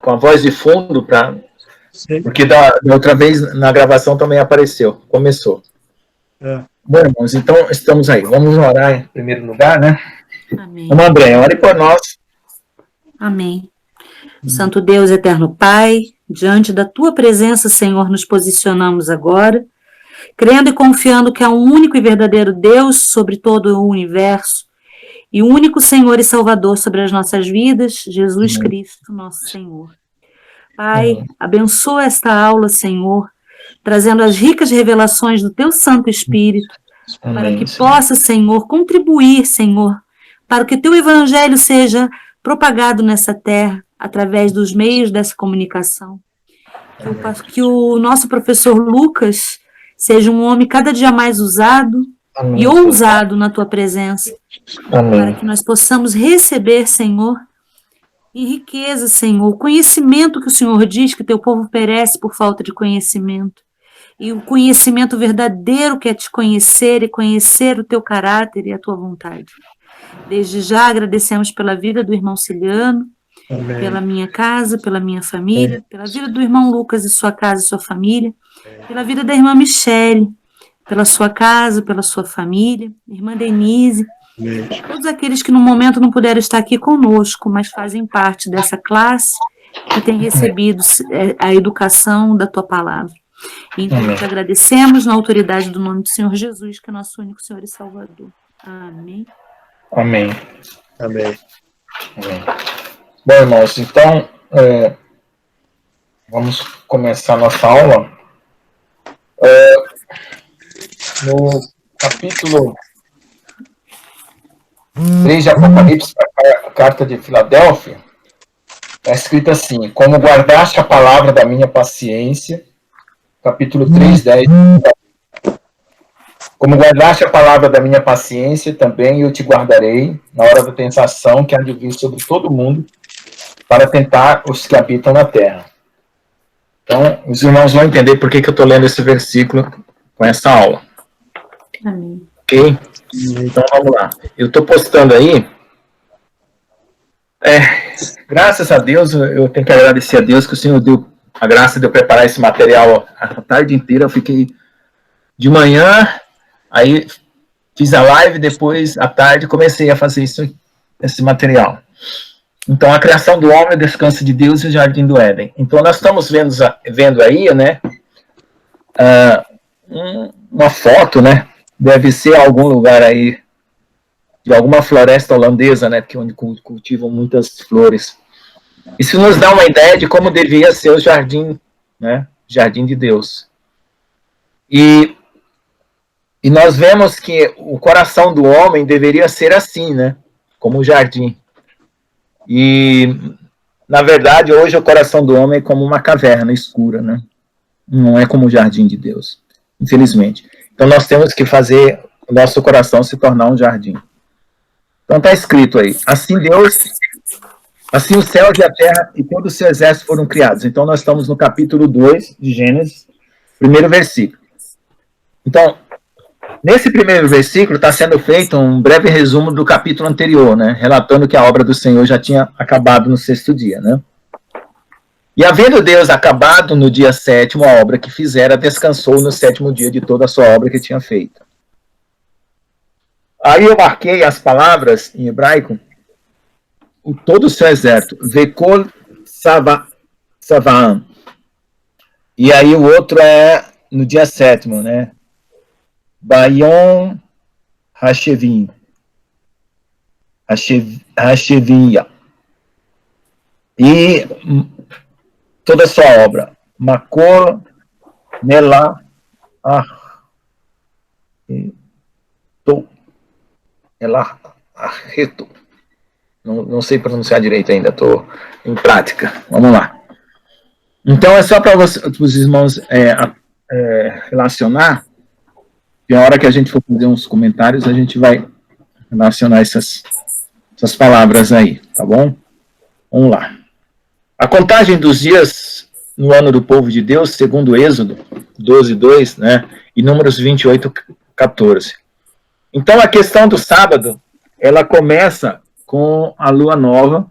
com a voz de fundo, Sim. porque da outra vez na gravação também apareceu, começou. Bom, irmãos, então estamos aí. Vamos orar em primeiro lugar, né? Amém. Vamos, André, ore por nós. Amém. Santo Deus, eterno Pai, diante da Tua presença, Senhor, nos posicionamos agora, crendo e confiando que há um único e verdadeiro Deus sobre todo o universo e o único Senhor e Salvador sobre as nossas vidas, Jesus Cristo, nosso Senhor. Pai, abençoa esta aula, Senhor, trazendo as ricas revelações do Teu Santo Espírito, para que possa, Senhor, contribuir, Senhor, para que Teu Evangelho seja propagado nessa terra, através dos meios dessa comunicação. Que o nosso professor Lucas seja um homem cada dia mais usado e ousado na Tua presença, para que nós possamos receber, Senhor, em riqueza, Senhor, o conhecimento que o Senhor diz que Teu povo perece por falta de conhecimento. E o conhecimento verdadeiro que é te conhecer e conhecer o Teu caráter e a Tua vontade. Desde já agradecemos pela vida do irmão Ciliano, Amém. pela minha casa, pela minha família, pela vida do irmão Lucas e sua casa e sua família, pela vida da irmã Michele, pela sua casa, pela sua família, irmã Denise, todos aqueles que no momento não puderam estar aqui conosco, mas fazem parte dessa classe que tem recebido a educação da Tua palavra. Então, nós te agradecemos na autoridade do nome do Senhor Jesus, que é nosso único Senhor e Salvador. Amém. Amém. Amém. Amém. Bom, irmãos, então, vamos começar nossa aula. No capítulo 3 de Apocalipse, a carta de Filadélfia, está escrito assim: como guardaste a palavra da minha paciência, capítulo 3, 10. Como guardaste a palavra da minha paciência, também eu te guardarei na hora da tentação que há de vir sobre todo mundo, para tentar os que habitam na terra. Então, os irmãos vão entender por que eu estou lendo esse versículo com essa aula. Amém. Ok? Então, vamos lá. Eu estou postando aí. Graças a Deus, eu tenho que agradecer a Deus que o Senhor deu a graça de eu preparar esse material a tarde inteira. Eu fiquei de manhã, aí fiz a live, depois, à tarde, comecei a fazer esse material. Então, a criação do homem, o descanso de Deus e o jardim do Éden. Então, nós estamos vendo aí, né, uma foto, né, deve ser algum lugar aí, de alguma floresta holandesa, né, onde cultivam muitas flores. Isso nos dá uma ideia de como devia ser o jardim, né, jardim de Deus. E nós vemos que o coração do homem deveria ser assim, né, como o jardim. E, na verdade, hoje o coração do homem é como uma caverna escura, né? Não é como o jardim de Deus, infelizmente. Então, nós temos que fazer o nosso coração se tornar um jardim. Então, está escrito aí: assim os céus e a terra e todo o seu exército foram criados. Então, nós estamos no capítulo 2 de Gênesis, primeiro versículo. Então, nesse primeiro versículo está sendo feito um breve resumo do capítulo anterior, né, relatando que a obra do Senhor já tinha acabado no 6º dia, né? E havendo Deus acabado no dia 7º a obra que fizera, descansou no 7º dia de toda a sua obra que tinha feito. Aí eu marquei as palavras em hebraico, todo o seu exército, Vekol Savaam. E aí o outro é no dia 7º, né? Bayon Hashevin. Hashevia. E toda a sua obra. Makol Nela Arreto. Não sei pronunciar direito ainda, estou em prática. Vamos lá. Então é só para os irmãos relacionar. E a hora que a gente for fazer uns comentários, a gente vai relacionar essas palavras aí, tá bom? Vamos lá. A contagem dos dias no ano do povo de Deus, segundo Êxodo 12:2, né, e Números 28:14. Então, a questão do sábado, ela começa com a lua nova,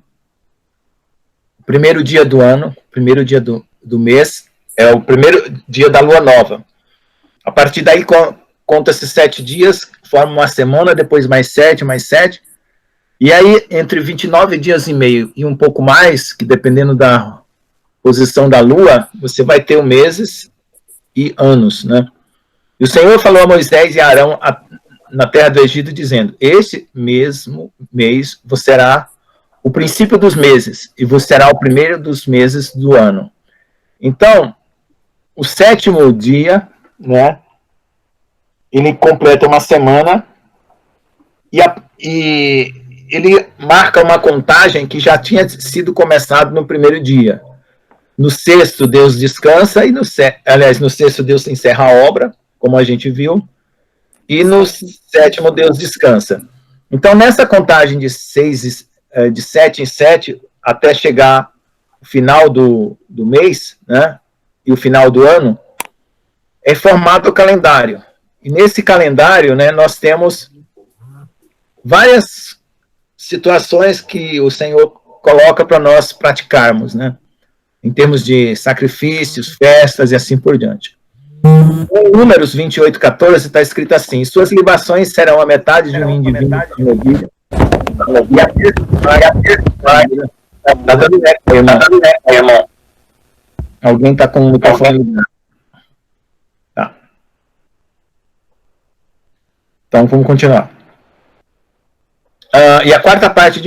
primeiro dia do ano, primeiro dia do mês, é o primeiro dia da lua nova. A partir daí, conta-se 7 dias, forma uma semana, depois mais 7, e aí, entre 29 dias e meio e um pouco mais, que dependendo da posição da lua, você vai ter meses e anos, né? E o Senhor falou a Moisés e a Arão na terra do Egito, dizendo: este mesmo mês você será o princípio dos meses, e você será o primeiro dos meses do ano. Então, o 7º dia, né, ele completa uma semana, e ele marca uma contagem que já tinha sido começado no primeiro dia. No 6º, Deus descansa, e no 6º, Deus encerra a obra, como a gente viu, e no 7º, Deus descansa. Então, nessa contagem de 7 em 7, até chegar o final do mês, né, e o final do ano, é formado o calendário. E nesse calendário, né, nós temos várias situações que o Senhor coloca para nós praticarmos, né, em termos de sacrifícios, festas e assim por diante. Em Números 28:14 está escrito assim: suas libações serão a metade de um indivíduo de novilha, e a terça. Tá dando eco, irmão. Alguém está com o microfone ligado. Tá. Então, vamos continuar. E a quarta parte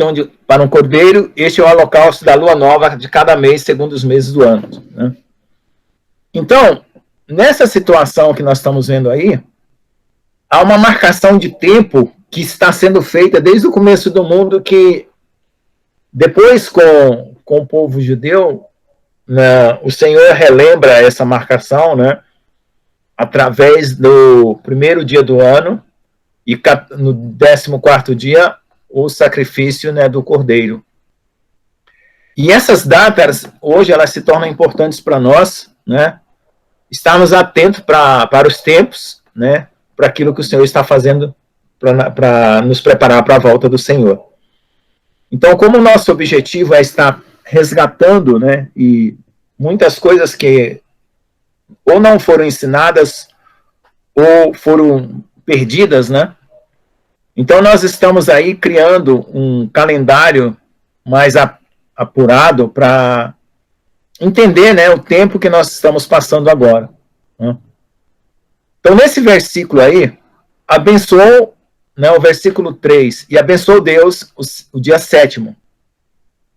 para um cordeiro, este é o holocausto da lua nova de cada mês, segundo os meses do ano. Né? Então, nessa situação que nós estamos vendo aí, há uma marcação de tempo que está sendo feita desde o começo do mundo, que depois com o povo judeu, né, o Senhor relembra essa marcação, né, através do primeiro dia do ano, e no 14º dia, o sacrifício, né, do cordeiro. E essas datas, hoje, elas se tornam importantes para nós, né, estarmos atentos para os tempos, né, para aquilo que o Senhor está fazendo para nos preparar para a volta do Senhor. Então, como o nosso objetivo é estar resgatando, né, e muitas coisas que ou não foram ensinadas ou foram perdidas, né, então nós estamos aí criando um calendário mais apurado para entender, né, o tempo que nós estamos passando agora. Né? Então, nesse versículo aí, abençoou, né, o versículo 3, e abençoou Deus o dia 7º,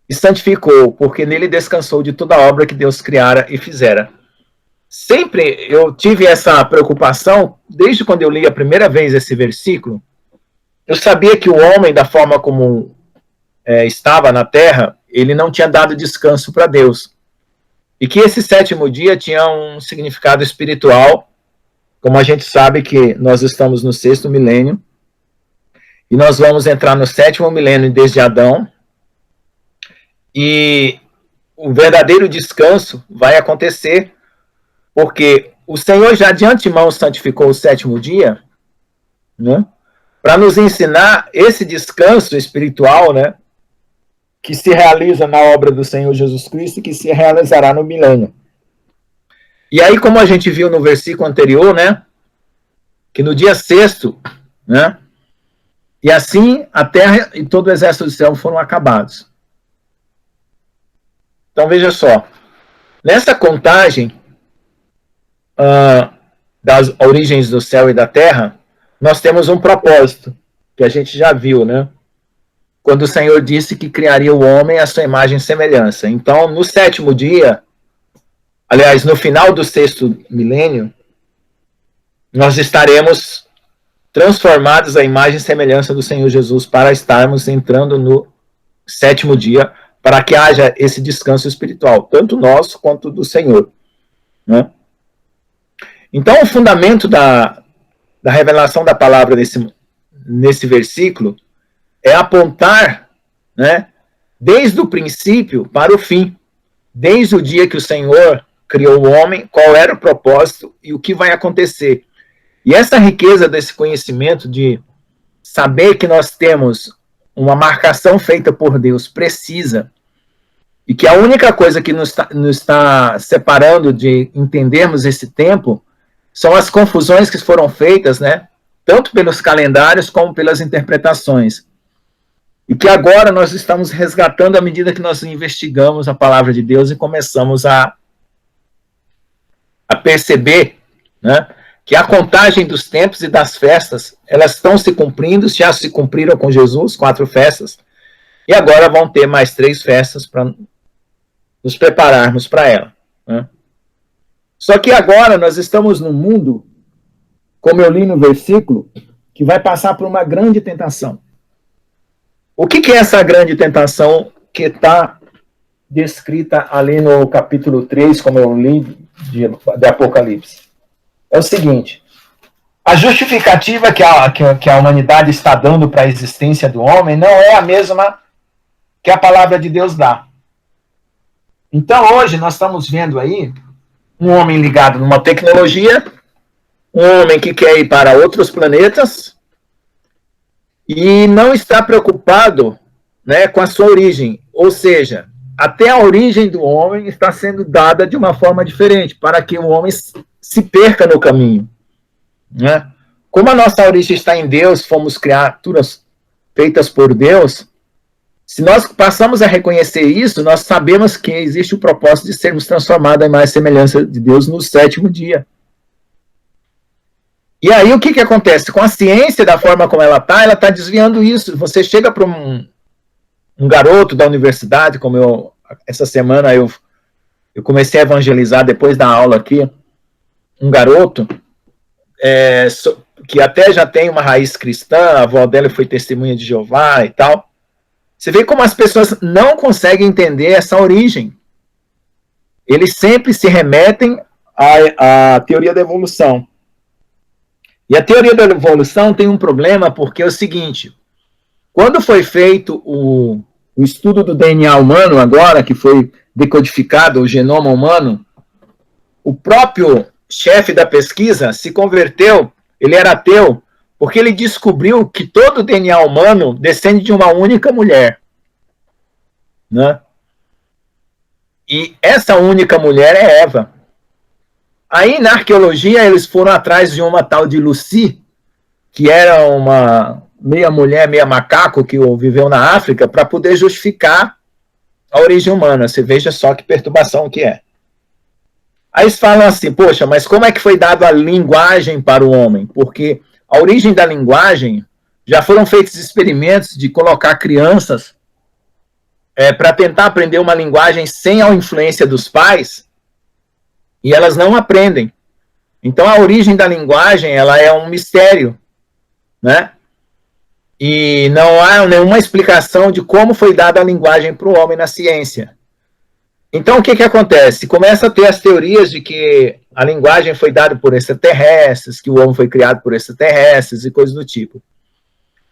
e santificou, porque nele descansou de toda a obra que Deus criara e fizera. Sempre eu tive essa preocupação, desde quando eu li a primeira vez esse versículo. Eu sabia que o homem, da forma como estava na terra, ele não tinha dado descanso para Deus. E que esse 7º dia tinha um significado espiritual, como a gente sabe que nós estamos no 6º milênio, e nós vamos entrar no 7º milênio desde Adão, e o verdadeiro descanso vai acontecer, porque o Senhor já de antemão santificou o 7º dia, né, para nos ensinar esse descanso espiritual, né, que se realiza na obra do Senhor Jesus Cristo e que se realizará no milênio. E aí, como a gente viu no versículo anterior, né, que no dia 6º, né, e assim a terra e todo o exército do céu foram acabados. Então, veja só, nessa contagem das origens do céu e da terra, nós temos um propósito, que a gente já viu, né? Quando o Senhor disse que criaria o homem à sua imagem e semelhança. Então, no 7º dia, aliás, no final do 6º milênio, nós estaremos transformados à imagem e semelhança do Senhor Jesus para estarmos entrando no 7º dia, para que haja esse descanso espiritual, tanto nosso quanto do Senhor. Né? Então, o fundamento da revelação da palavra nesse versículo é apontar, né, desde o princípio para o fim, desde o dia que o Senhor criou o homem, qual era o propósito e o que vai acontecer. E essa riqueza desse conhecimento de saber que nós temos uma marcação feita por Deus precisa, e que a única coisa que nos está separando de entendermos esse tempo são as confusões que foram feitas, né, tanto pelos calendários como pelas interpretações. E que agora nós estamos resgatando à medida que nós investigamos a palavra de Deus e começamos a perceber, né, que a contagem dos tempos e das festas, elas estão se cumprindo, já se cumpriram com Jesus, 4 festas, e agora vão ter mais 3 festas para nos prepararmos para ela, né? Só que agora nós estamos num mundo, como eu li no versículo, que vai passar por uma grande tentação. O que é essa grande tentação que está descrita ali no capítulo 3, como eu li, de Apocalipse? É o seguinte: a justificativa que a humanidade está dando para a existência do homem não é a mesma que a palavra de Deus dá. Então, hoje, nós estamos vendo aí um homem ligado numa tecnologia, um homem que quer ir para outros planetas e não está preocupado, né, com a sua origem. Ou seja, até a origem do homem está sendo dada de uma forma diferente, para que o homem se perca no caminho, né? Como a nossa origem está em Deus, fomos criaturas feitas por Deus, se nós passamos a reconhecer isso, nós sabemos que existe o propósito de sermos transformados em mais semelhança de Deus no 7º dia. E aí o que acontece? Com a ciência, da forma como ela está desviando isso. Você chega para um garoto da universidade, como essa semana eu comecei a evangelizar depois da aula aqui, um garoto que até já tem uma raiz cristã, a avó dela foi testemunha de Jeová e tal. Você vê como as pessoas não conseguem entender essa origem. Eles sempre se remetem à teoria da evolução. E a teoria da evolução tem um problema, porque é o seguinte: quando foi feito o estudo do DNA humano, agora que foi decodificado o genoma humano, o próprio chefe da pesquisa se converteu, ele era ateu, porque ele descobriu que todo o DNA humano descende de uma única mulher, né? E essa única mulher é Eva. Aí, na arqueologia, eles foram atrás de uma tal de Lucy, que era uma meia mulher, meia macaco, que viveu na África, para poder justificar a origem humana. Você veja só que perturbação que é. Aí eles falam assim: poxa, mas como é que foi dada a linguagem para o homem? Porque a origem da linguagem, já foram feitos experimentos de colocar crianças para tentar aprender uma linguagem sem a influência dos pais, e elas não aprendem. Então a origem da linguagem, ela é um mistério, né? E não há nenhuma explicação de como foi dada a linguagem para o homem na ciência. Então o que acontece? Começa a ter as teorias de que a linguagem foi dada por extraterrestres, que o homem foi criado por extraterrestres e coisas do tipo.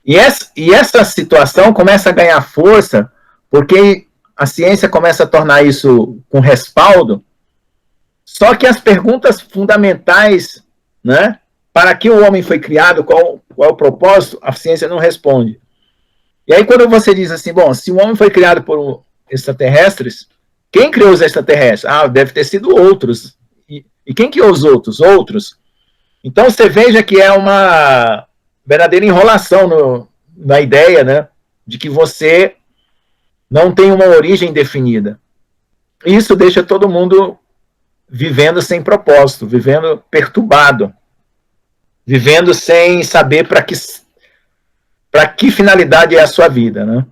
E essa situação começa a ganhar força porque a ciência começa a tornar isso com respaldo. Só que as perguntas fundamentais, né, para que o homem foi criado, qual é o propósito, a ciência não responde. E aí quando você diz assim, bom, se o homem foi criado por extraterrestres, quem criou os extraterrestres? Ah, deve ter sido outros. E quem criou os outros? Outros. Então você veja que é uma verdadeira enrolação na ideia, né, de que você não tem uma origem definida. Isso deixa todo mundo vivendo sem propósito, vivendo perturbado, vivendo sem saber para que finalidade é a sua vida, né?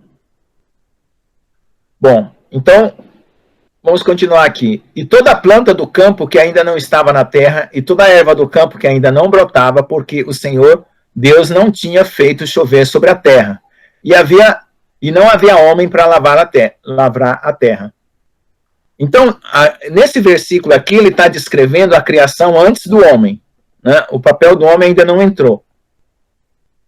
Bom, então, vamos continuar aqui. E toda planta do campo que ainda não estava na terra, e toda erva do campo que ainda não brotava, porque o Senhor Deus não tinha feito chover sobre a terra, e não havia homem para lavrar a terra. Então, nesse versículo aqui, ele está descrevendo a criação antes do homem, né? O papel do homem ainda não entrou.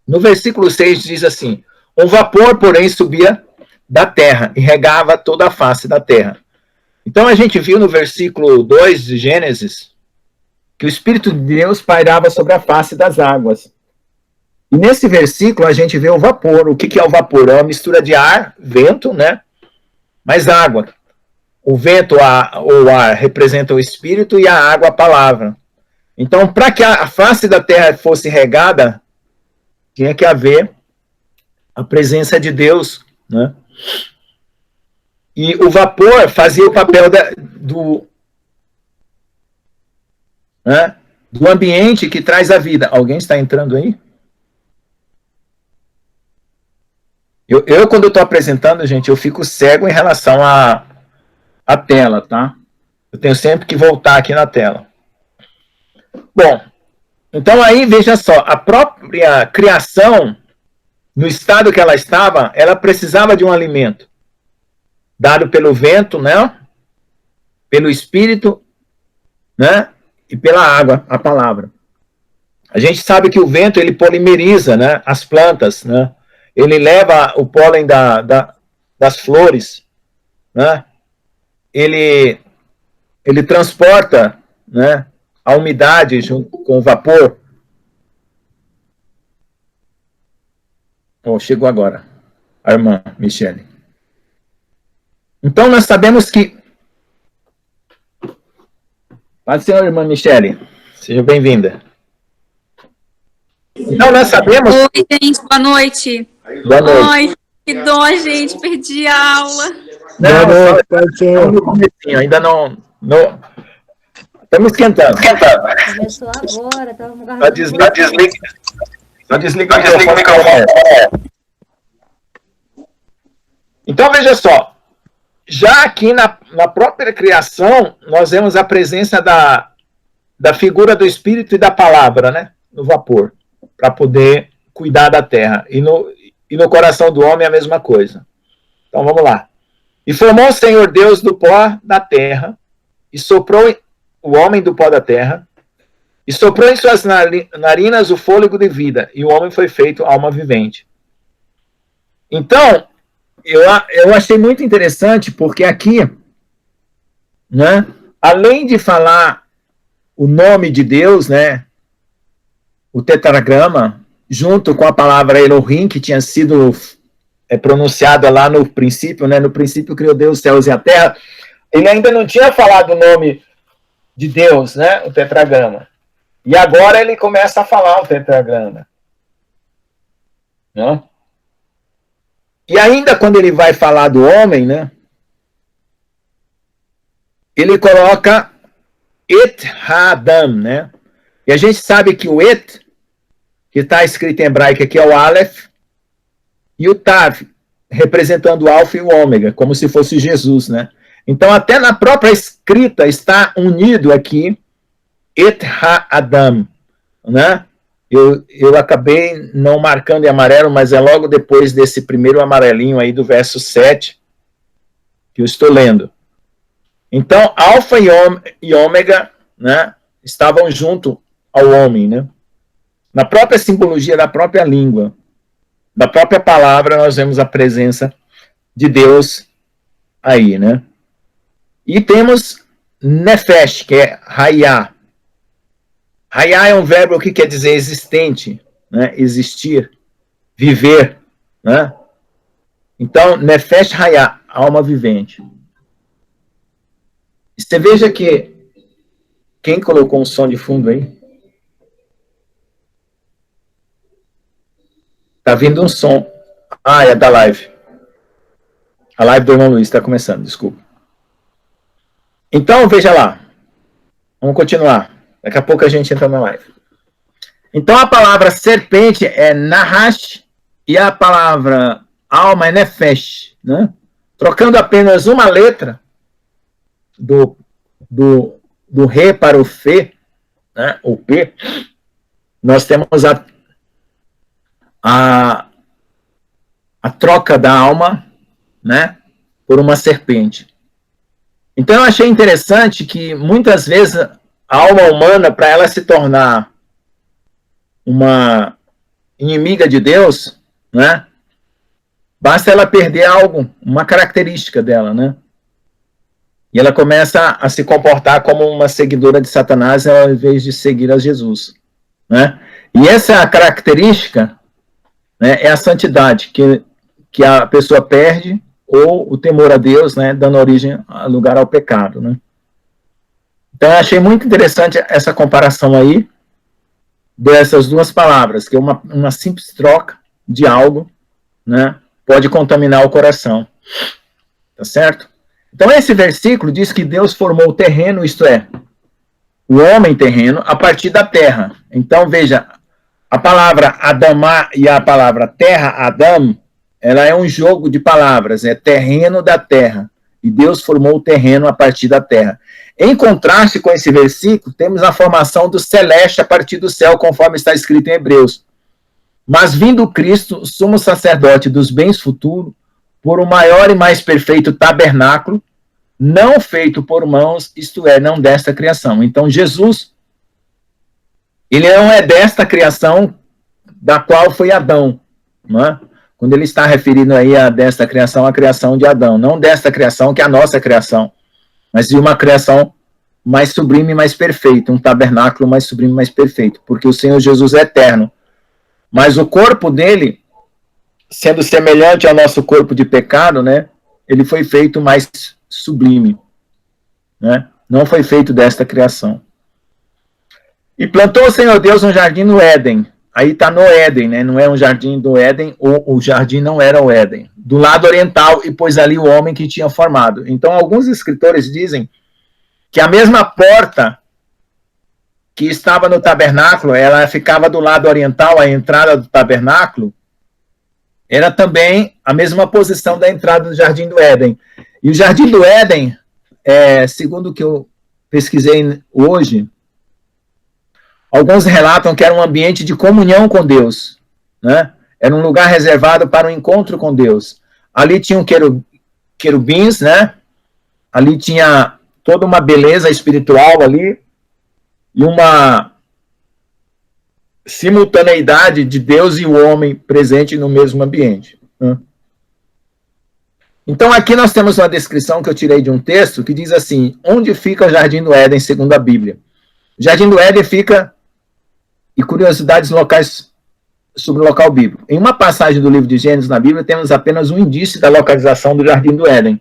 No versículo 6 diz assim: um vapor, porém, subia da terra e regava toda a face da terra. Então, a gente viu no versículo 2 de Gênesis que o Espírito de Deus pairava sobre a face das águas. E nesse versículo, a gente vê o vapor. O que é o vapor? É uma mistura de ar, vento, né? Mais água. o vento ou o ar representa o espírito e a água a palavra. Então, para que a face da terra fosse regada, tinha que haver a presença de Deus, né? E o vapor fazia o papel do ambiente que traz a vida. Alguém está entrando aí? Quando eu estou apresentando, gente, eu fico cego em relação à tela, tá? Eu tenho sempre que voltar aqui na tela. Bom, então aí, veja só, a própria criação, no estado que ela estava, ela precisava de um alimento, dado pelo vento, né? Pelo espírito, né? E pela água, a palavra. A gente sabe que o vento, ele polimeriza, né? As plantas, né? Ele leva o pólen das flores, né? Ele transporta, né, a umidade junto com o vapor. Oh, chegou agora a irmã Michele. Então, nós sabemos que... Pode ser, irmã Michele. Seja bem-vinda. Então, nós sabemos... Oi, gente, boa noite. Boa noite. Ai, que dó, gente, perdi a aula. Não, no comecinho, ainda não... Estamos esquentando. Começou agora, estava no Só desliga o microfone. Então, veja só. Já aqui na própria criação, nós vemos a presença da figura do Espírito e da palavra, né? No vapor, para poder cuidar da terra. E no coração do homem a mesma coisa. Então, vamos lá. E formou o Senhor Deus do pó da terra, e soprou o homem do pó da terra, e soprou em suas narinas o fôlego de vida, e o homem foi feito alma vivente. Então, eu achei muito interessante, porque aqui, né, além de falar o nome de Deus, né, o tetragrama, junto com a palavra Elohim, que tinha sido pronunciada lá no princípio, né, no princípio criou Deus os céus e a terra, ele ainda não tinha falado o nome de Deus, né, o tetragrama. E agora ele começa a falar o tetragrama. Né? E ainda quando ele vai falar do homem, né, ele coloca Et Ha-Adam, né? E a gente sabe que o Et, que está escrito em hebraico aqui, é o Aleph, e o Tav, representando o Alfa e o Ômega, como se fosse Jesus, né? Então, até na própria escrita está unido aqui Et Ha-Adam, né? Eu acabei não marcando em amarelo, mas é logo depois desse primeiro amarelinho aí do verso 7 que eu estou lendo. Então, Alfa e Ômega, né, estavam junto ao homem, né? Na própria simbologia da própria língua, da própria palavra, nós vemos a presença de Deus aí, né? E temos Nefesh, que é Hayá. Hayá é um verbo que quer dizer existente, né? Existir, viver, né? Então, Nefesh Hayá, alma vivente. E você veja que quem colocou um som de fundo aí? Tá vindo um som. Ah, é da live. A live do irmão Luiz está começando, desculpa. Então, veja lá. Vamos continuar. Daqui a pouco a gente entra na live. Então, a palavra serpente é Nahash e a palavra alma é Nefesh, né? Trocando apenas uma letra do Re para o Fe, né? O P, nós temos a troca da alma, né, por uma serpente. Então eu achei interessante que muitas vezes a alma humana, para ela se tornar uma inimiga de Deus, né, basta ela perder algo, uma característica dela, né, e ela começa a se comportar como uma seguidora de Satanás ao invés de seguir a Jesus, né. E essa característica, né, é a santidade, que a pessoa perde ou o temor a Deus, né, dando origem a lugar ao pecado, né? Então, eu achei muito interessante essa comparação aí dessas duas palavras, que é uma simples troca de algo, né, pode contaminar o coração. Tá certo? Então, esse versículo diz que Deus formou o terreno, isto é, o homem terreno, a partir da terra. Então, veja, a palavra Adamá e a palavra terra, Adam, ela é um jogo de palavras, é terreno da terra. E Deus formou o terreno a partir da terra. Em contraste com esse versículo, temos a formação do celeste a partir do céu, conforme está escrito em Hebreus. Mas vindo Cristo, sumo sacerdote dos bens futuros, por o maior e mais perfeito tabernáculo, não feito por mãos, isto é, não desta criação. Então, Jesus, ele não é desta criação da qual foi Adão, não é? Quando ele está referindo aí a desta criação, a criação de Adão, não desta criação que é a nossa criação, mas de uma criação mais sublime e mais perfeita, um tabernáculo mais sublime e mais perfeito, porque o Senhor Jesus é eterno, mas o corpo dele, sendo semelhante ao nosso corpo de pecado, né, ele foi feito mais sublime, né, não foi feito desta criação. E plantou o Senhor Deus um jardim no Éden. Aí está no Éden, né? Não é um jardim do Éden, ou o jardim não era o Éden. Do lado oriental, e pôs ali o homem que tinha formado. Então, alguns escritores dizem que a mesma porta que estava no tabernáculo, ela ficava do lado oriental, a entrada do tabernáculo, era também a mesma posição da entrada do jardim do Éden. E o jardim do Éden, segundo o que eu pesquisei hoje, alguns relatam que era um ambiente de comunhão com Deus, né? Era um lugar reservado para o encontro com Deus. Ali tinham querubins, né? Ali tinha toda uma beleza espiritual ali e uma simultaneidade de Deus e o homem presente no mesmo ambiente, né? Então aqui nós temos uma descrição que eu tirei de um texto que diz assim: onde fica o jardim do Éden segundo a Bíblia? O jardim do Éden fica... E curiosidades locais sobre o local bíblico. Em uma passagem do livro de Gênesis na Bíblia, temos apenas um indício da localização do Jardim do Éden.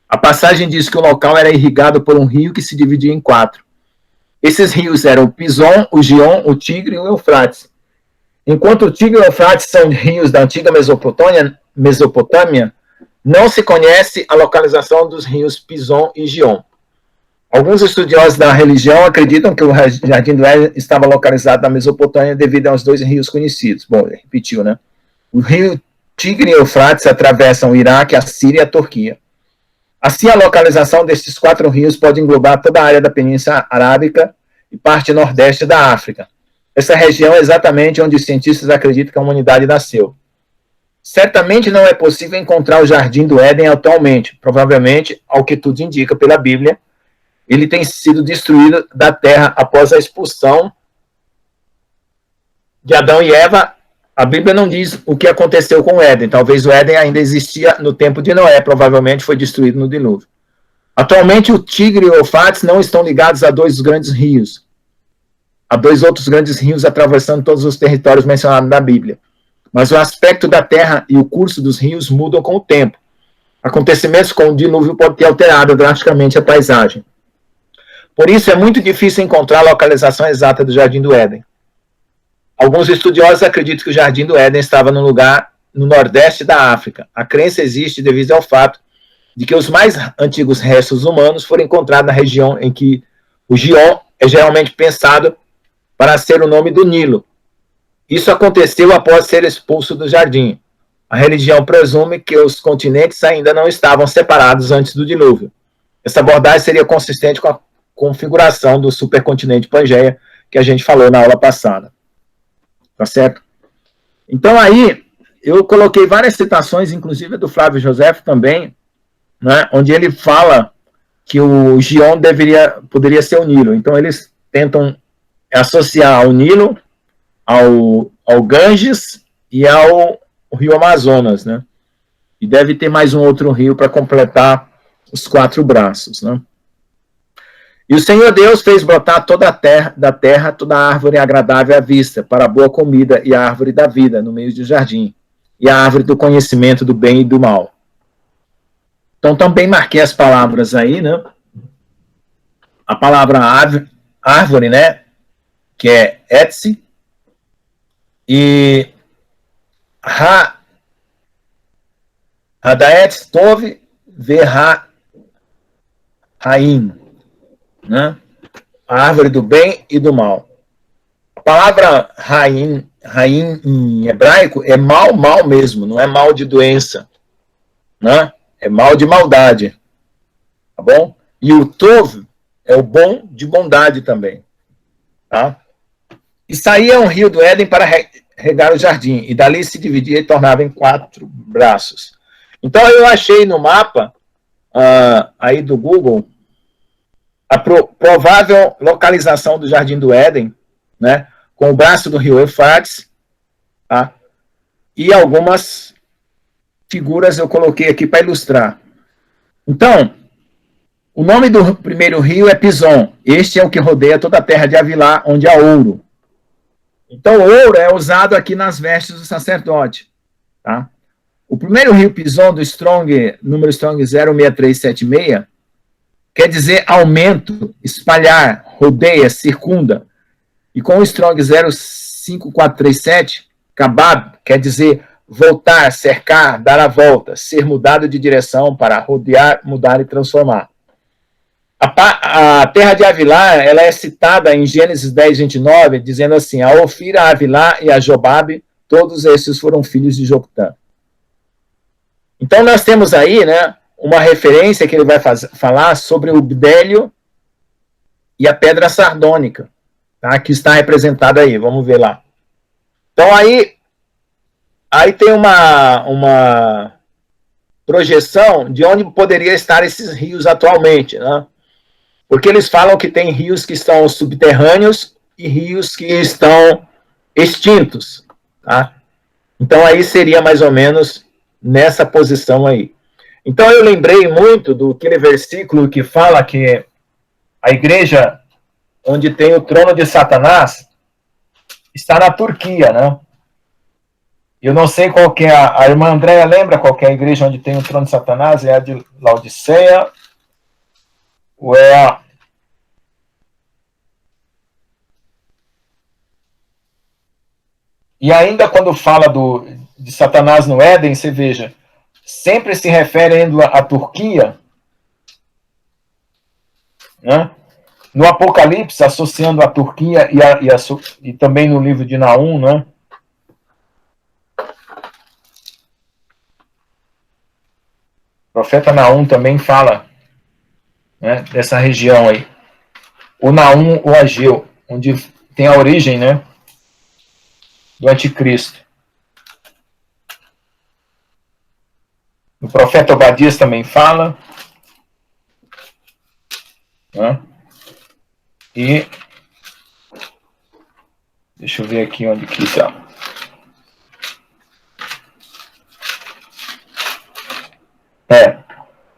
A passagem diz que o local era irrigado por um rio que se dividia em 4. Esses rios eram o Pison, o Gion, o Tigre e o Eufrates. Enquanto o Tigre e o Eufrates são rios da antiga Mesopotâmia, não se conhece a localização dos rios Pison e Gion. Alguns estudiosos da religião acreditam que o Jardim do Éden estava localizado na Mesopotâmia devido aos 2 rios conhecidos. Bom, repetiu, né? O rio Tigre e Eufrates atravessam o Iraque, a Síria e a Turquia. Assim, a localização destes 4 rios pode englobar toda a área da Península Arábica e parte nordeste da África. Essa região é exatamente onde os cientistas acreditam que a humanidade nasceu. Certamente não é possível encontrar o Jardim do Éden atualmente. Provavelmente, ao que tudo indica pela Bíblia, ele tem sido destruído da terra após a expulsão de Adão e Eva. A Bíblia não diz o que aconteceu com o Éden. Talvez o Éden ainda existia no tempo de Noé, provavelmente foi destruído no dilúvio. Atualmente, o Tigre e o Eufrates não estão ligados a 2 grandes rios. Há 2 outros grandes rios atravessando todos os territórios mencionados na Bíblia. Mas o aspecto da terra e o curso dos rios mudam com o tempo. Acontecimentos como o dilúvio podem ter alterado drasticamente a paisagem. Por isso, é muito difícil encontrar a localização exata do Jardim do Éden. Alguns estudiosos acreditam que o Jardim do Éden estava num lugar no nordeste da África. A crença existe devido ao fato de que os mais antigos restos humanos foram encontrados na região em que o Gion é geralmente pensado para ser o nome do Nilo. Isso aconteceu após ser expulso do jardim. A religião presume que os continentes ainda não estavam separados antes do dilúvio. Essa abordagem seria consistente com a configuração do supercontinente Pangeia, que a gente falou na aula passada. Tá certo? Então aí, eu coloquei várias citações, inclusive do Flávio José também, né, onde ele fala que o Gion poderia ser o Nilo. Então eles tentam associar ao Nilo, ao Ganges e ao rio Amazonas, né? E deve ter mais um outro rio para completar os 4 braços, né? E o Senhor Deus fez brotar toda a terra, toda a árvore agradável à vista, para a boa comida, e a árvore da vida no meio do jardim, e a árvore do conhecimento do bem e do mal. Então, também marquei as palavras aí, né? A palavra árvore, né? Que é Etsy. E Hadaetz Tov Raim, né? A árvore do bem e do mal. A palavra Raim em hebraico é mal mesmo, não é mal de doença, né? É mal de maldade, tá bom? E o Tov é o bom de bondade também, tá? E saía um rio do Éden para regar o jardim, e dali se dividia e tornava em 4 braços. Então eu achei no mapa aí do Google a provável localização do Jardim do Éden, né, com o braço do rio Eufrates, tá? E algumas figuras eu coloquei aqui para ilustrar. Então, o nome do primeiro rio é Pison. Este é o que rodeia toda a terra de Havilá, onde há ouro. Então, o ouro é usado aqui nas vestes do sacerdote, tá? O primeiro rio Pison do número Strong 06376, quer dizer aumento, espalhar, rodeia, circunda. E com o Strong 05437, Kabab, quer dizer voltar, cercar, dar a volta, ser mudado de direção para rodear, mudar e transformar. A terra de Havilá, ela é citada em Gênesis 10, 29, dizendo assim, a Ofira, a Havilá e a Jobabe, todos esses foram filhos de Joctã. Então nós temos aí, né, uma referência que ele vai falar sobre o bdélio e a pedra sardônica, tá, que está representada aí, vamos ver lá. Então aí tem uma projeção de onde poderia estar esses rios atualmente, né? Porque eles falam que tem rios que estão subterrâneos e rios que estão extintos, tá? Então aí seria mais ou menos nessa posição aí. Então eu lembrei muito do aquele versículo que fala que a igreja onde tem o trono de Satanás está na Turquia, né? Eu não sei qual que é a irmã Andréia lembra qual que é a igreja onde tem o trono de Satanás? É a de Laodiceia ou é a... E ainda quando fala de Satanás no Éden, você veja, sempre se referindo à Turquia, né? No Apocalipse, associando a Turquia e também no livro de Naum, né? O profeta Naum também fala, né, dessa região aí. O Naum, o Ageu, onde tem a origem, né, do anticristo. O profeta Obadias também fala, né? E deixa eu ver aqui onde que está.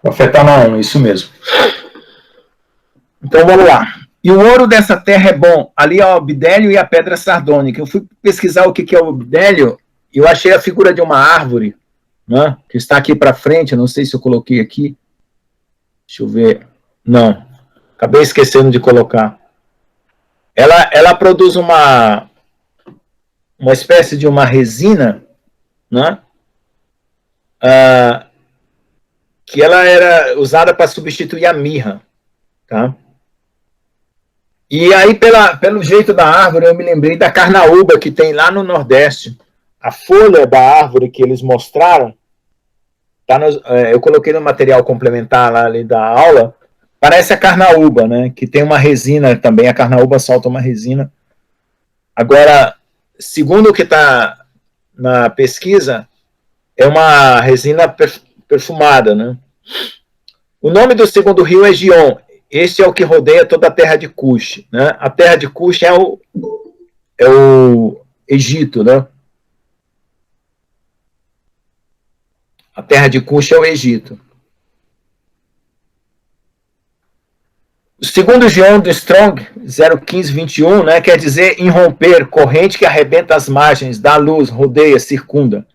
Profeta Naum, isso mesmo. Então vamos lá. E o ouro dessa terra é bom. Ali é o bidélio e a pedra sardônica. Eu fui pesquisar o que é o bidélio e eu achei a figura de uma árvore, né, que está aqui para frente. Não sei se eu coloquei aqui. Deixa eu ver. Não. Acabei esquecendo de colocar. Ela produz uma espécie de uma resina, né, que ela era usada para substituir a mirra, tá? E aí, pelo jeito da árvore, eu me lembrei da carnaúba que tem lá no Nordeste. A folha da árvore que eles mostraram, tá eu coloquei no material complementar lá ali da aula, parece a carnaúba, né? Que tem uma resina também, a carnaúba solta uma resina. Agora, segundo o que está na pesquisa, é uma resina perfumada, né? O nome do segundo rio é Gion. Este é o que rodeia toda a terra de Cush, né? A terra de Cush é o Egito, né? A terra de Cush é o Egito. O segundo Gion do Strong 01521, né, quer dizer irromper, corrente que arrebenta as margens, dá luz, rodeia, circunda.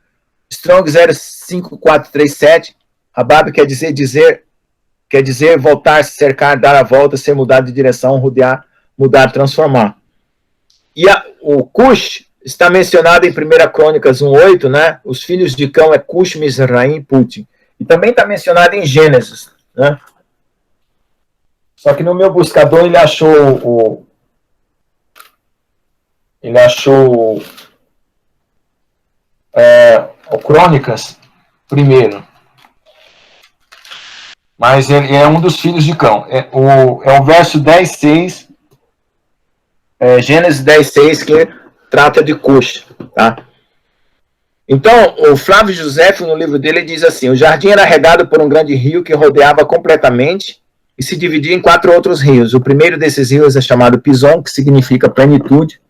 Strong 05437, Rabab quer dizer voltar, cercar, dar a volta, ser mudado de direção, rodear, mudar, transformar. E o Cush está mencionado em 1 Crônicas 1:8, né? Os filhos de Cão é Cush, Mizraim e Putim. E também está mencionado em Gênesis, né? Só que no meu buscador ele achou o Crônicas primeiro. Mas ele é um dos filhos de Cão. É o verso 10:6, Gênesis 10:6, que trata de Cush, tá? Então, o Flávio José, no livro dele, diz assim: o jardim era regado por um grande rio que rodeava completamente e se dividia em 4 outros rios. O primeiro desses rios é chamado Pison, que significa plenitude,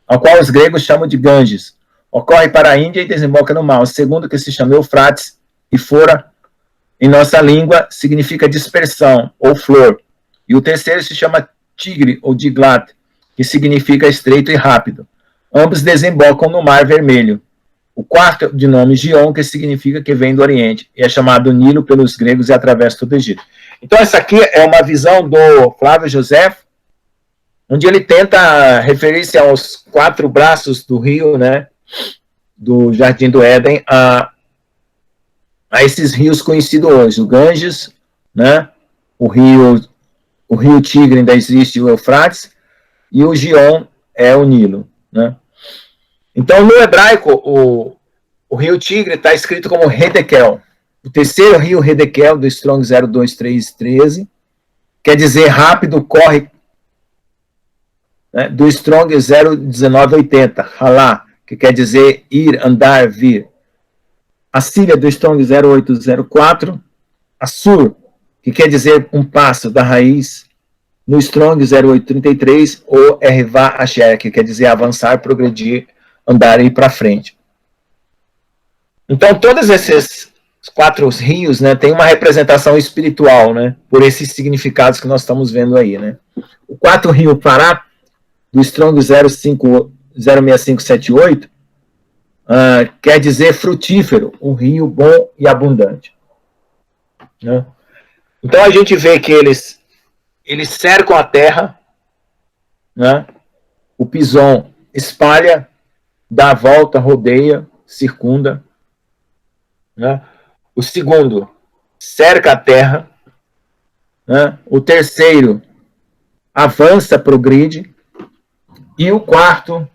ao qual os gregos chamam de Ganges. Ocorre para a Índia e desemboca no mar. O segundo, que se chama Eufrates e fora, em nossa língua, significa dispersão ou flor. E o terceiro se chama Tigre ou Diglat, que significa estreito e rápido. Ambos desembocam no Mar Vermelho. O quarto, de nome Gion, que significa que vem do Oriente, e é chamado Nilo pelos gregos e atravessa todo o Egito. Então, essa aqui é uma visão do Flávio José, onde ele tenta referir-se aos 4 braços do rio, né, do Jardim do Éden, a esses rios conhecidos hoje, o Ganges, né, o rio Tigre ainda existe, o Eufrates, e o Gion é o Nilo, né. Então, no hebraico, o rio Tigre está escrito como Redekel. O terceiro rio Redekel, do Strong 02313, quer dizer rápido, corre, né, do Strong 01980, Halá, que quer dizer ir, andar, vir. A Síria, do Strong 0804, Assur, que quer dizer um passo da raiz, no Strong 0833, ou Ervá Asher, que quer dizer avançar, progredir, andar e ir para frente. Então, todos esses 4 rios, né, têm uma representação espiritual, né, por esses significados que nós estamos vendo aí, né. O 4 rio Pará, do Strong 06578, quer dizer frutífero, um rio bom e abundante, né. Então, a gente vê que eles cercam a terra, né, o Pison espalha, dá a volta, rodeia, circunda, né? O segundo cerca a terra, né? O terceiro avança, progride, e o quarto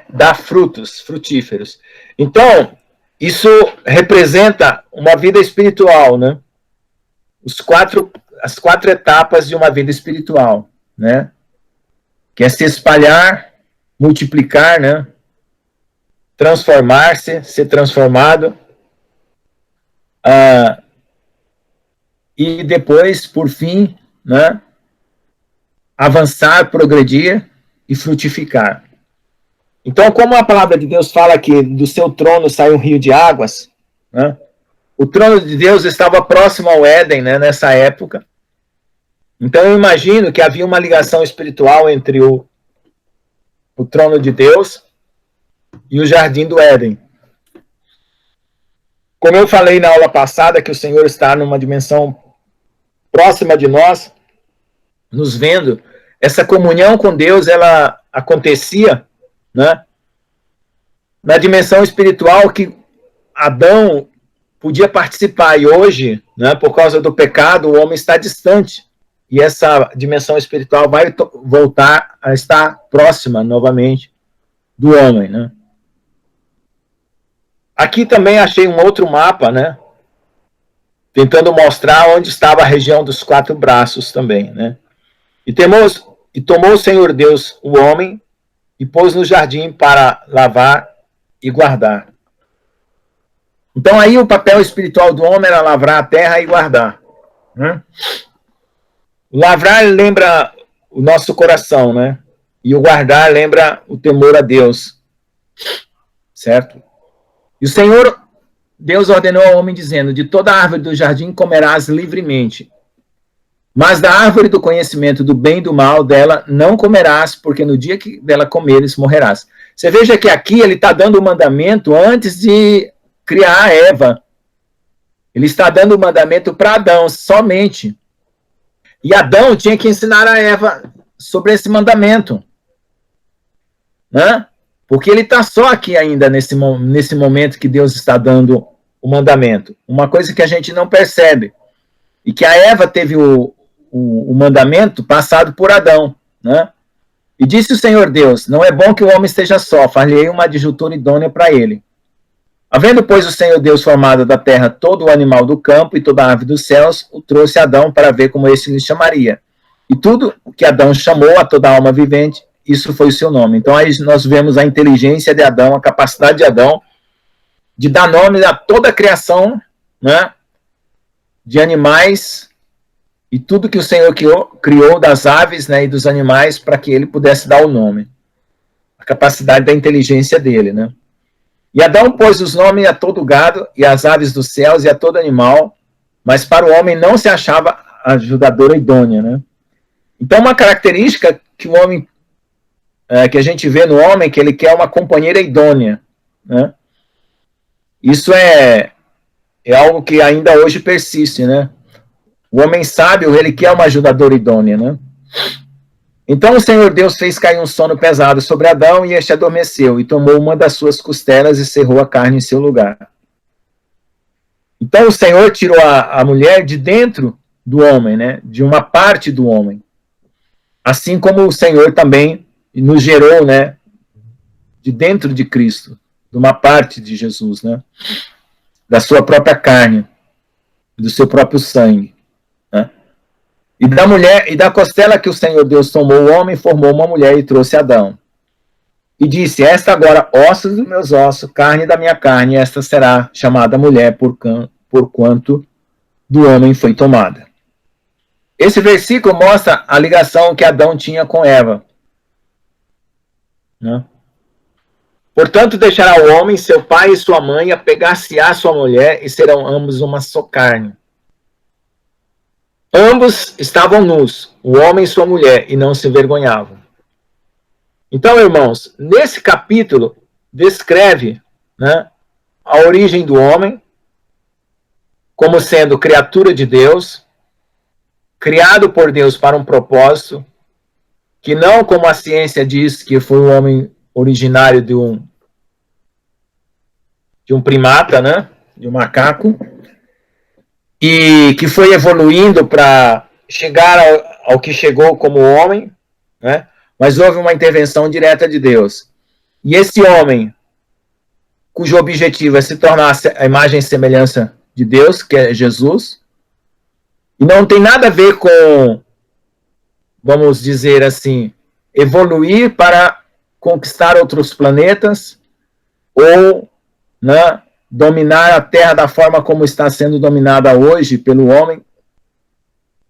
dá frutos frutíferos. Então, isso representa uma vida espiritual, né? As 4 etapas de uma vida espiritual, né? Que é se espalhar, multiplicar, né? Transformar-se, ser transformado, e depois, por fim, né, avançar, progredir e frutificar. Então, como a palavra de Deus fala que do seu trono sai um rio de águas, né, o trono de Deus estava próximo ao Éden, né, nessa época. Então, eu imagino que havia uma ligação espiritual entre o trono de Deus e o Jardim do Éden. Como eu falei na aula passada, que o Senhor está numa dimensão próxima de nós, nos vendo, essa comunhão com Deus, ela acontecia, né, na dimensão espiritual que Adão podia participar, e hoje, né, por causa do pecado, o homem está distante, e essa dimensão espiritual vai voltar a estar próxima novamente do homem, né. Aqui também achei um outro mapa, né, tentando mostrar onde estava a região dos 4 braços também, né. E tomou o Senhor Deus o homem e pôs no jardim para lavar e guardar. Então aí o papel espiritual do homem era lavrar a terra e guardar, né. Lavrar lembra o nosso coração, né, e o guardar lembra o temor a Deus, certo? E o Senhor, Deus ordenou ao homem dizendo: de toda árvore do jardim comerás livremente, mas da árvore do conhecimento do bem e do mal dela não comerás, porque no dia que dela comeres morrerás. Você veja que aqui ele está dando o mandamento antes de criar a Eva, Ele está dando o mandamento para Adão somente. E Adão tinha que ensinar a Eva sobre esse mandamento. Né? Porque ele está só aqui ainda nesse momento que Deus está dando o mandamento. Uma coisa que a gente não percebe. E que a Eva teve o mandamento passado por Adão. Né? E disse o Senhor Deus, não é bom que o homem esteja só, far-lhe-ei uma adjutora idônea para ele. Havendo, pois, o Senhor Deus formado da terra todo o animal do campo e toda a ave dos céus, o trouxe a Adão para ver como este lhe chamaria. E tudo que Adão chamou a toda alma vivente, isso foi o seu nome. Então aí nós vemos a inteligência de Adão, a capacidade de Adão de dar nome a toda a criação, né, de animais e tudo que o Senhor criou das aves, né, e dos animais para que ele pudesse dar o nome. A capacidade da inteligência dele, né. E Adão pôs os nomes a todo gado e às aves dos céus e a todo animal, mas para o homem não se achava ajudadora idônea, né? Então, uma característica que o homem, que a gente vê no homem, que ele quer uma companheira idônea, né? Isso é algo que ainda hoje persiste, né? O homem sábio, ele quer uma ajudadora idônea, né? Então o Senhor Deus fez cair um sono pesado sobre Adão e este adormeceu e tomou uma das suas costelas e cerrou a carne em seu lugar. Então o Senhor tirou a mulher de dentro do homem, né? De uma parte do homem. Assim como o Senhor também nos gerou, né? De dentro de Cristo, de uma parte de Jesus, né? Da sua própria carne, do seu próprio sangue, né? E da mulher, e da costela que o Senhor Deus tomou o homem, formou uma mulher e trouxe Adão. E disse, esta agora, ossos dos meus ossos, carne da minha carne, esta será chamada mulher, por quanto do homem foi tomada. Esse versículo mostra a ligação que Adão tinha com Eva. Né? Portanto, deixará o homem, seu pai e sua mãe, apegar-se-á sua mulher, e serão ambos uma só carne. Ambos estavam nus, o homem e sua mulher, e não se envergonhavam. Então, irmãos, nesse capítulo descreve, né, a origem do homem como sendo criatura de Deus, criado por Deus para um propósito, que não como a ciência diz que foi um homem originário de um primata, né, de um macaco, e que foi evoluindo para chegar ao que chegou como homem, né? Mas houve uma intervenção direta de Deus. E esse homem, cujo objetivo é se tornar a imagem e semelhança de Deus, que é Jesus, e não tem nada a ver com, vamos dizer assim, evoluir para conquistar outros planetas, ou, né, dominar a Terra da forma como está sendo dominada hoje pelo homem,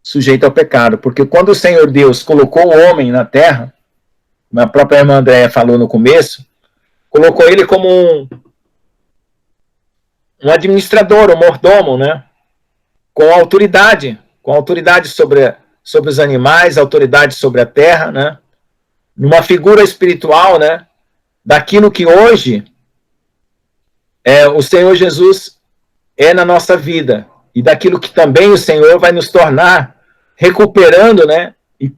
sujeito ao pecado. Porque quando o Senhor Deus colocou o homem na Terra, como a própria irmã Andréia falou no começo, colocou ele como um administrador, um mordomo, né? Com autoridade sobre os animais, autoridade sobre a Terra, né? Numa figura espiritual, né? Daquilo que hoje o Senhor Jesus é na nossa vida, e daquilo que também o Senhor vai nos tornar, recuperando, né, e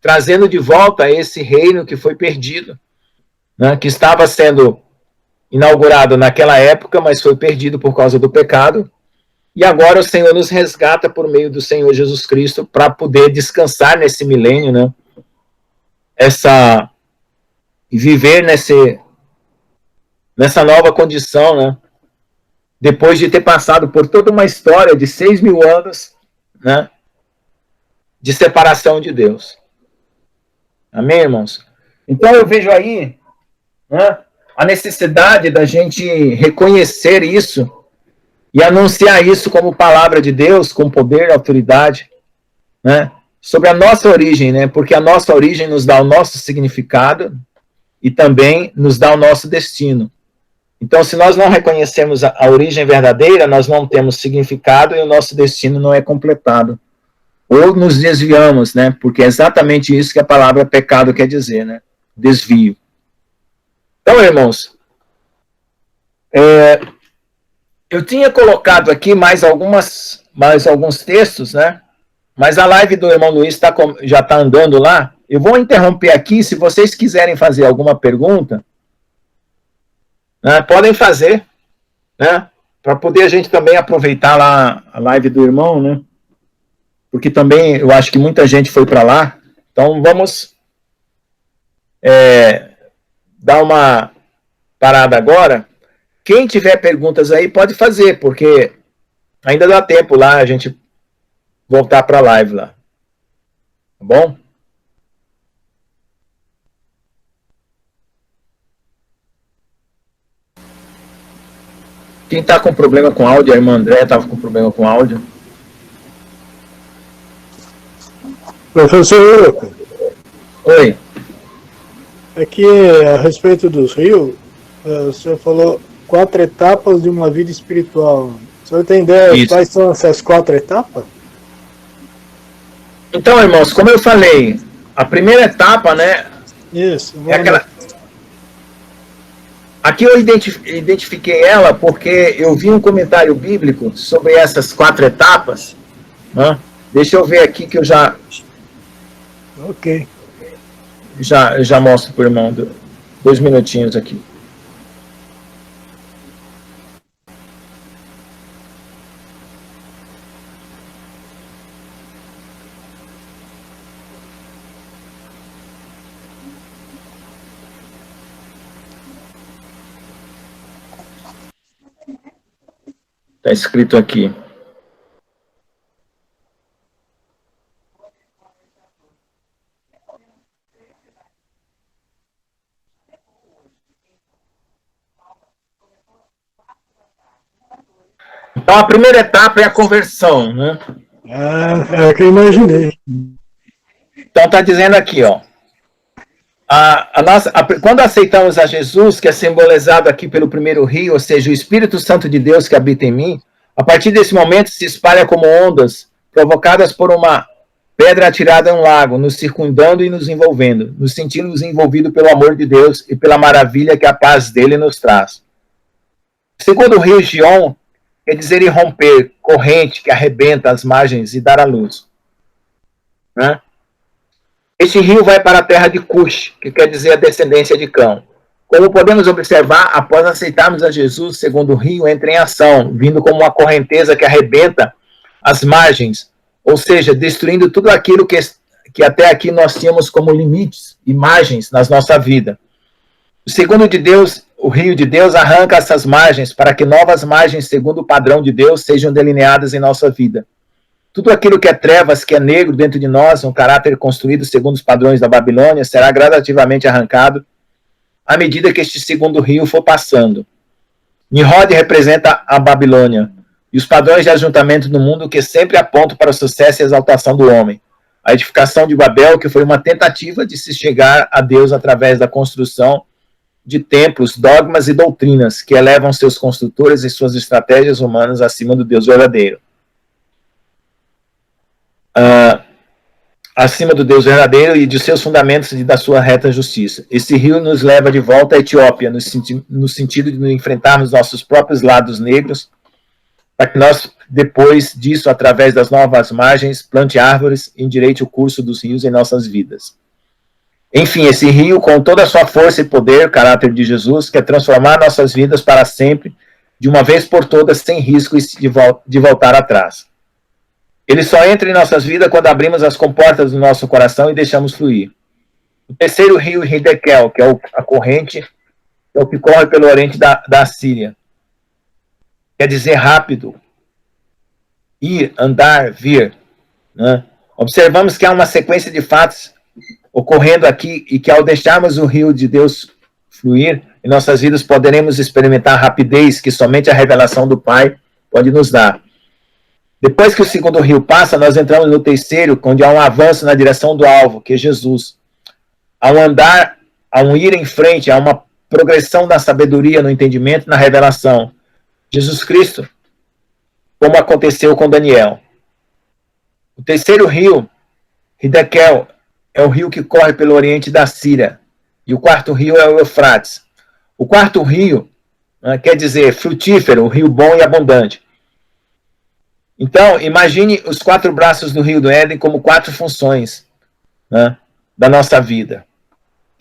trazendo de volta esse reino que foi perdido, né, que estava sendo inaugurado naquela época, mas foi perdido por causa do pecado, e agora o Senhor nos resgata por meio do Senhor Jesus Cristo para poder descansar nesse milênio, né, e viver nessa nova condição, né? Depois de ter passado por toda uma história de 6.000 anos, né? De separação de Deus. Amém, irmãos? Então eu vejo aí, né, a necessidade da gente reconhecer isso e anunciar isso como palavra de Deus, com poder e autoridade, né? Sobre a nossa origem, né? Porque a nossa origem nos dá o nosso significado e também nos dá o nosso destino. Então, se nós não reconhecemos a origem verdadeira, nós não temos significado e o nosso destino não é completado. Ou nos desviamos, né? Porque é exatamente isso que a palavra pecado quer dizer, né? Desvio. Então, irmãos, Eu tinha colocado aqui mais alguns textos, né? Mas a live do irmão Luiz já está andando lá. Eu vou interromper aqui. Se vocês quiserem fazer alguma pergunta, né, podem fazer, né? Para poder a gente também aproveitar lá a live do irmão, né? Porque também eu acho que muita gente foi para lá. Então vamos dar uma parada agora. Quem tiver perguntas aí pode fazer, porque ainda dá tempo lá a gente voltar para a live lá. Tá bom? Quem está com problema com áudio? A irmã André estava com problema com áudio. Professor, Oi. aqui a respeito dos rios, o senhor falou 4 etapas de uma vida espiritual. O senhor tem ideia Isso. quais são essas 4 etapas? Então, irmãos, como eu falei, a primeira etapa, né, Isso. é aquela... Aqui eu identifiquei ela porque eu vi um comentário bíblico sobre essas 4 etapas, né? Deixa eu ver aqui que eu já Ok. mostro para o irmão. 2 minutinhos aqui. Está escrito aqui. Então, a primeira etapa é a conversão, né? É o que eu imaginei. Então, está dizendo aqui, ó. Quando aceitamos a Jesus, que é simbolizado aqui pelo primeiro rio, ou seja, o Espírito Santo de Deus que habita em mim, a partir desse momento se espalha como ondas provocadas por uma pedra atirada em um lago, nos circundando e nos envolvendo, nos sentindo envolvidos pelo amor de Deus e pela maravilha que a paz dele nos traz. Segundo o rio Gion, quer dizer irromper, corrente que arrebenta as margens e dar a luz. Né? Este rio vai para a terra de Cush, que quer dizer a descendência de Cão. Como podemos observar, após aceitarmos a Jesus, segundo o rio entra em ação, vindo como uma correnteza que arrebenta as margens, ou seja, destruindo tudo aquilo que até aqui nós tínhamos como limites, imagens na nossa vida. O segundo de Deus, o rio de Deus arranca essas margens para que novas margens, segundo o padrão de Deus, sejam delineadas em nossa vida. Tudo aquilo que é trevas, que é negro dentro de nós, um caráter construído segundo os padrões da Babilônia, será gradativamente arrancado à medida que este segundo rio for passando. Nimrod representa a Babilônia e os padrões de ajuntamento do mundo que sempre apontam para o sucesso e exaltação do homem. A edificação de Babel, que foi uma tentativa de se chegar a Deus através da construção de templos, dogmas e doutrinas que elevam seus construtores e suas estratégias humanas acima do Deus verdadeiro. Acima do Deus verdadeiro e de seus fundamentos e da sua reta justiça. Esse rio nos leva de volta à Etiópia, no sentido de enfrentarmos nossos próprios lados negros, para que nós, depois disso, através das novas margens, plante árvores e endireite o curso dos rios em nossas vidas. Enfim, esse rio, com toda a sua força e poder, caráter de Jesus, quer transformar nossas vidas para sempre, de uma vez por todas, sem risco de voltar atrás. Ele só entra em nossas vidas quando abrimos as comportas do nosso coração e deixamos fluir. O terceiro rio, Hidekel, que é a corrente, é o que corre pelo oriente da Síria. Quer dizer rápido. Ir, andar, vir. Né? Observamos que há uma sequência de fatos ocorrendo aqui e que ao deixarmos o rio de Deus fluir, em nossas vidas poderemos experimentar a rapidez que somente a revelação do Pai pode nos dar. Depois que o segundo rio passa, nós entramos no terceiro, onde há um avanço na direção do alvo, que é Jesus. Há um andar, há um ir em frente, há uma progressão na sabedoria, no entendimento, na revelação. Jesus Cristo, como aconteceu com Daniel. O terceiro rio, Hidekel, é o rio que corre pelo oriente da Síria. E o quarto rio é o Eufrates. O quarto rio né? Quer dizer, frutífero, rio bom e abundante. Então, imagine os 4 braços do rio do Éden como 4 funções, né, da nossa vida.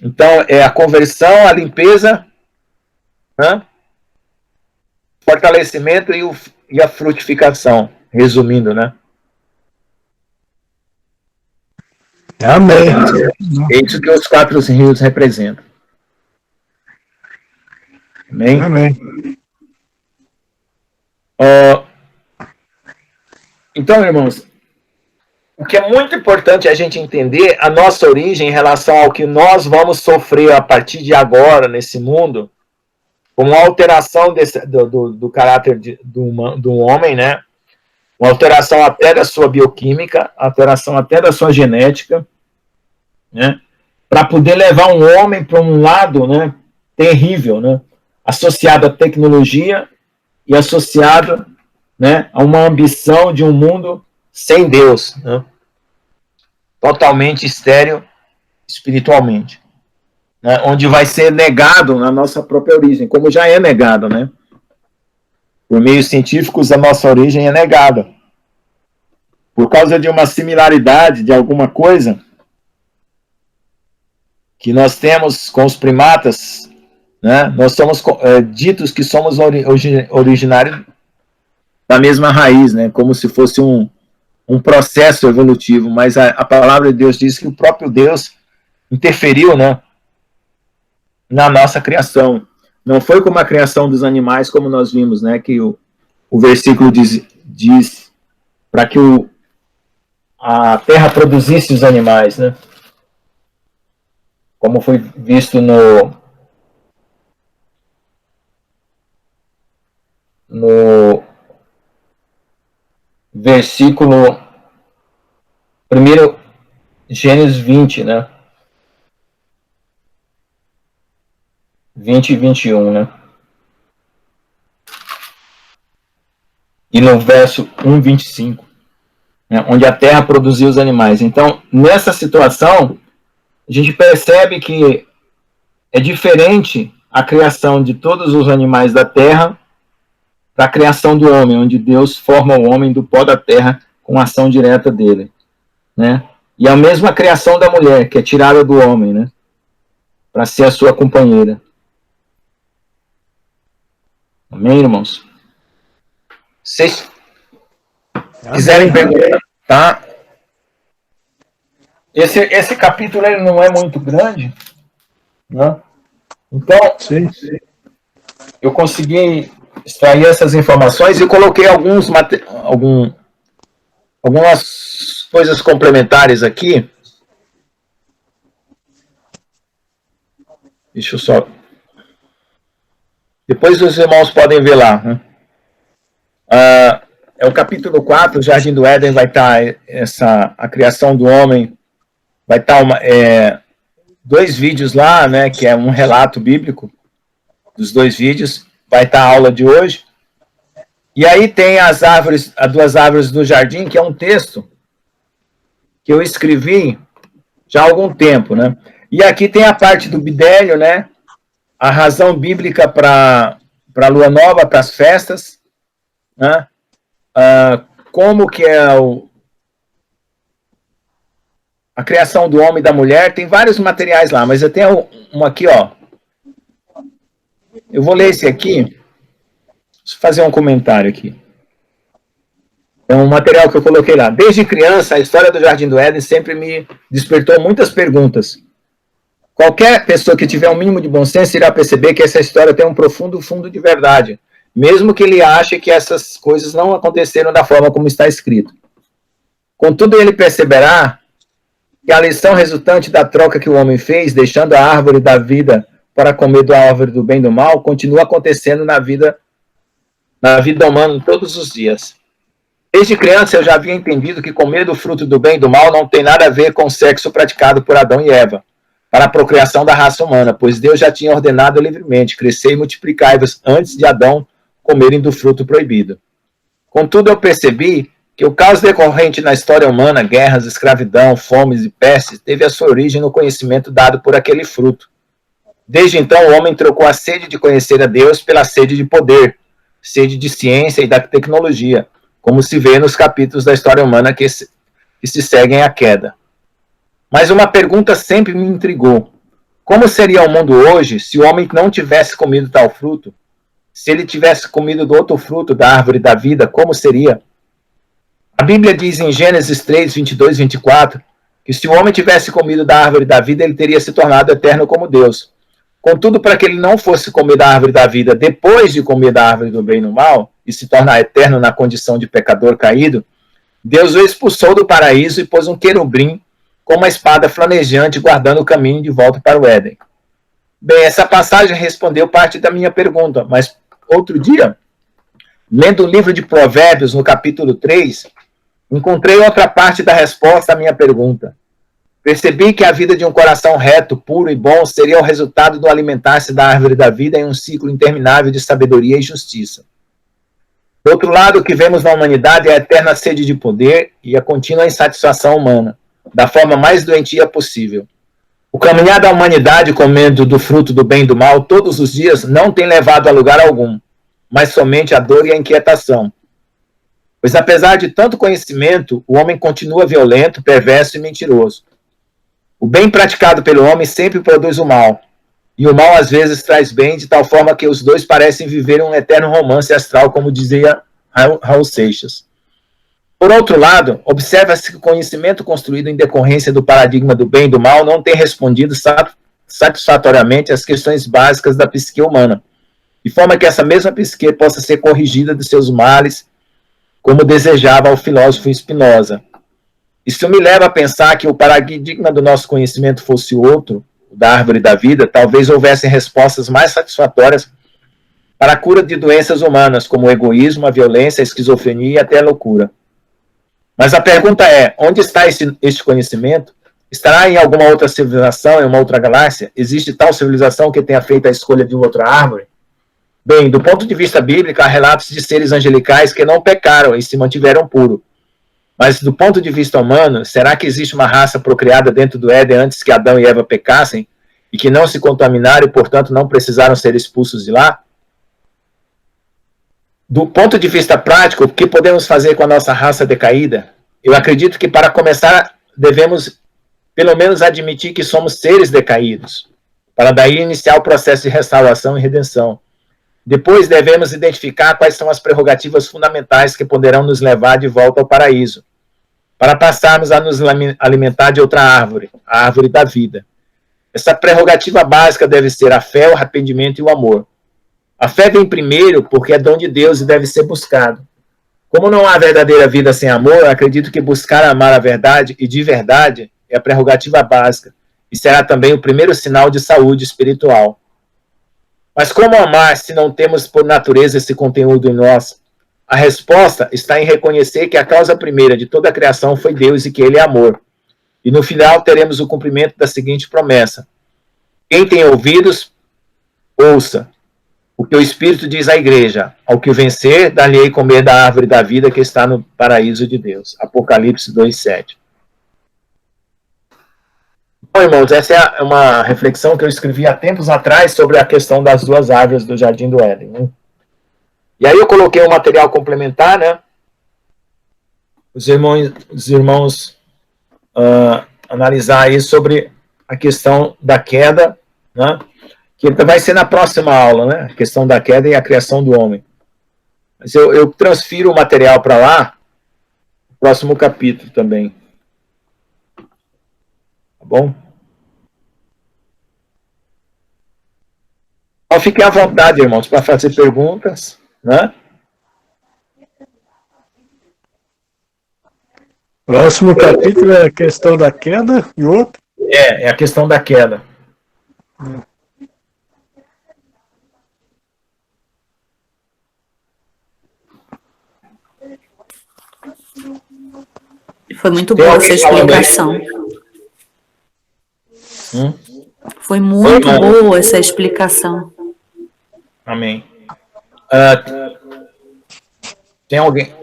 Então, é a conversão, a limpeza, né, fortalecimento e a frutificação, resumindo, né? Amém. É isso que os 4 rios representam. Amém? Amém. Então, irmãos, o que é muito importante a gente entender a nossa origem em relação ao que nós vamos sofrer a partir de agora nesse mundo, como uma alteração do caráter do homem, né? Uma alteração até da sua bioquímica, alteração até da sua genética, né? Para poder levar um homem para um lado, né, terrível, né? Associado à tecnologia e associado, né, a uma ambição de um mundo sem Deus, né? Totalmente estéril espiritualmente, né? Onde vai ser negado na nossa própria origem, como já é negado, né? Por meios científicos, a nossa origem é negada. Por causa de uma similaridade de alguma coisa que nós temos com os primatas, né? Nós somos ditos que somos originários da mesma raiz, né? Como se fosse um processo evolutivo, mas a palavra de Deus diz que o próprio Deus interferiu, né, na nossa criação. Não foi como a criação dos animais, como nós vimos, né, que o versículo diz para que a terra produzisse os animais, né, como foi visto no versículo 1 Gênesis 20, né? 20 e 21, né? E no verso 1, 25, né? Onde a terra produziu os animais. Então, nessa situação, a gente percebe que é diferente a criação de todos os animais da terra da criação do homem, onde Deus forma o homem do pó da terra com a ação direta dele, né? E a mesma criação da mulher, que é tirada do homem, né? Para ser a sua companheira. Amém, irmãos? Se vocês quiserem perguntar, tá? Esse capítulo ele não é muito grande, né? Então, Sim. eu consegui extrair essas informações e coloquei algumas coisas complementares aqui. Deixa eu só... Depois os irmãos podem ver lá, né? É o capítulo 4, o Jardim do Éden, vai estar a criação do homem, vai estar 2 vídeos lá, né, que é um relato bíblico dos 2 vídeos, vai estar a aula de hoje. E aí tem as 2 árvores do jardim, que é um texto que eu escrevi já há algum tempo, né? E aqui tem a parte do bidélio, né? A razão bíblica para a lua nova, para as festas, né? Como que é a criação do homem e da mulher. Tem vários materiais lá, mas eu tenho um aqui, ó. Eu vou ler esse aqui. Deixa eu fazer um comentário aqui. É um material que eu coloquei lá. Desde criança, a história do Jardim do Éden sempre me despertou muitas perguntas. Qualquer pessoa que tiver um mínimo de bom senso irá perceber que essa história tem um profundo fundo de verdade, mesmo que ele ache que essas coisas não aconteceram da forma como está escrito. Contudo, ele perceberá que a lição resultante da troca que o homem fez, deixando a árvore da vida para comer da árvore do bem e do mal, continua acontecendo na vida humana todos os dias. Desde criança eu já havia entendido que comer do fruto do bem e do mal não tem nada a ver com o sexo praticado por Adão e Eva, para a procriação da raça humana, pois Deus já tinha ordenado livremente, crescer e multiplicai-vos antes de Adão comerem do fruto proibido. Contudo, eu percebi que o caos decorrente na história humana, guerras, escravidão, fomes e pestes, teve a sua origem no conhecimento dado por aquele fruto. Desde então, o homem trocou a sede de conhecer a Deus pela sede de poder, sede de ciência e da tecnologia, como se vê nos capítulos da história humana que se seguem à queda. Mas uma pergunta sempre me intrigou. Como seria o mundo hoje se o homem não tivesse comido tal fruto? Se ele tivesse comido do outro fruto da árvore da vida, como seria? A Bíblia diz em Gênesis 3, 22 e 24, que se o homem tivesse comido da árvore da vida, ele teria se tornado eterno como Deus. Contudo, para que ele não fosse comer da árvore da vida depois de comer da árvore do bem e do mal, e se tornar eterno na condição de pecador caído, Deus o expulsou do paraíso e pôs um querubim com uma espada flamejante guardando o caminho de volta para o Éden. Bem, essa passagem respondeu parte da minha pergunta, mas outro dia, lendo o livro de Provérbios, no capítulo 3, encontrei outra parte da resposta à minha pergunta. Percebi que a vida de um coração reto, puro e bom seria o resultado do alimentar-se da árvore da vida em um ciclo interminável de sabedoria e justiça. Do outro lado, o que vemos na humanidade é a eterna sede de poder e a contínua insatisfação humana, da forma mais doentia possível. O caminhar da humanidade comendo do fruto do bem e do mal todos os dias não tem levado a lugar algum, mas somente a dor e a inquietação. Pois apesar de tanto conhecimento, o homem continua violento, perverso e mentiroso. O bem praticado pelo homem sempre produz o mal, e o mal às vezes traz bem, de tal forma que os dois parecem viver um eterno romance astral, como dizia Raul Seixas. Por outro lado, observa-se que o conhecimento construído em decorrência do paradigma do bem e do mal não tem respondido satisfatoriamente às questões básicas da psique humana, de forma que essa mesma psique possa ser corrigida de seus males, como desejava o filósofo Spinoza. Isso me leva a pensar que o paradigma do nosso conhecimento fosse outro, da árvore da vida, talvez houvessem respostas mais satisfatórias para a cura de doenças humanas, como o egoísmo, a violência, a esquizofrenia e até a loucura. Mas a pergunta é, onde está este conhecimento? Estará em alguma outra civilização, em uma outra galáxia? Existe tal civilização que tenha feito a escolha de outra árvore? Bem, do ponto de vista bíblico, há relatos de seres angelicais que não pecaram e se mantiveram puros. Mas do ponto de vista humano, será que existe uma raça procriada dentro do Éden antes que Adão e Eva pecassem e que não se contaminaram e, portanto, não precisaram ser expulsos de lá? Do ponto de vista prático, o que podemos fazer com a nossa raça decaída? Eu acredito que, para começar, devemos, pelo menos, admitir que somos seres decaídos, para daí iniciar o processo de restauração e redenção. Depois, devemos identificar quais são as prerrogativas fundamentais que poderão nos levar de volta ao paraíso, para passarmos a nos alimentar de outra árvore, a árvore da vida. Essa prerrogativa básica deve ser a fé, o arrependimento e o amor. A fé vem primeiro porque é dom de Deus e deve ser buscado. Como não há verdadeira vida sem amor, eu acredito que buscar amar a verdade e de verdade é a prerrogativa básica e será também o primeiro sinal de saúde espiritual. Mas como amar se não temos por natureza esse conteúdo em nós? A resposta está em reconhecer que a causa primeira de toda a criação foi Deus e que Ele é amor. E no final teremos o cumprimento da seguinte promessa: quem tem ouvidos, ouça o que o Espírito diz à igreja. Ao que vencer, dar-lhe-ei comer da árvore da vida que está no paraíso de Deus. Apocalipse 2:7. Bom, irmãos, essa é uma reflexão que eu escrevi há tempos atrás sobre a questão das duas árvores do Jardim do Éden, né? E aí eu coloquei um material complementar, né? Os irmãos analisar aí sobre a questão da queda, né? Que vai ser na próxima aula, né? A questão da queda e a criação do homem. Mas eu transfiro o material para lá, no próximo capítulo também. Tá bom? Então fiquem à vontade, irmãos, para fazer perguntas, né? Próximo capítulo é a questão da queda e outro? É a questão da queda. Foi muito boa essa explicação. Foi muito boa essa explicação. Amém. Tem alguém?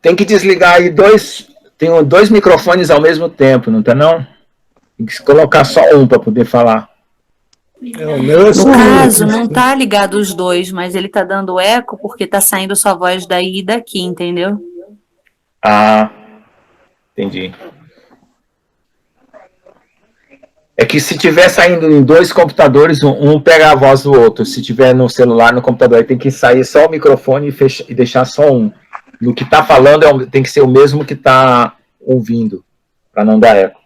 Tem que desligar aí tem dois microfones ao mesmo tempo, não tá não? Tem que colocar só um para poder falar. O meu é No só caso, não tá ligado os dois, mas ele tá dando eco porque tá saindo sua voz daí e daqui, entendeu? Ah, entendi. É que se tiver saindo em dois computadores, um pega a voz do outro. Se tiver no celular, no computador, aí tem que sair só o microfone e deixar só um. E o que está falando tem que ser o mesmo que está ouvindo, para não dar eco.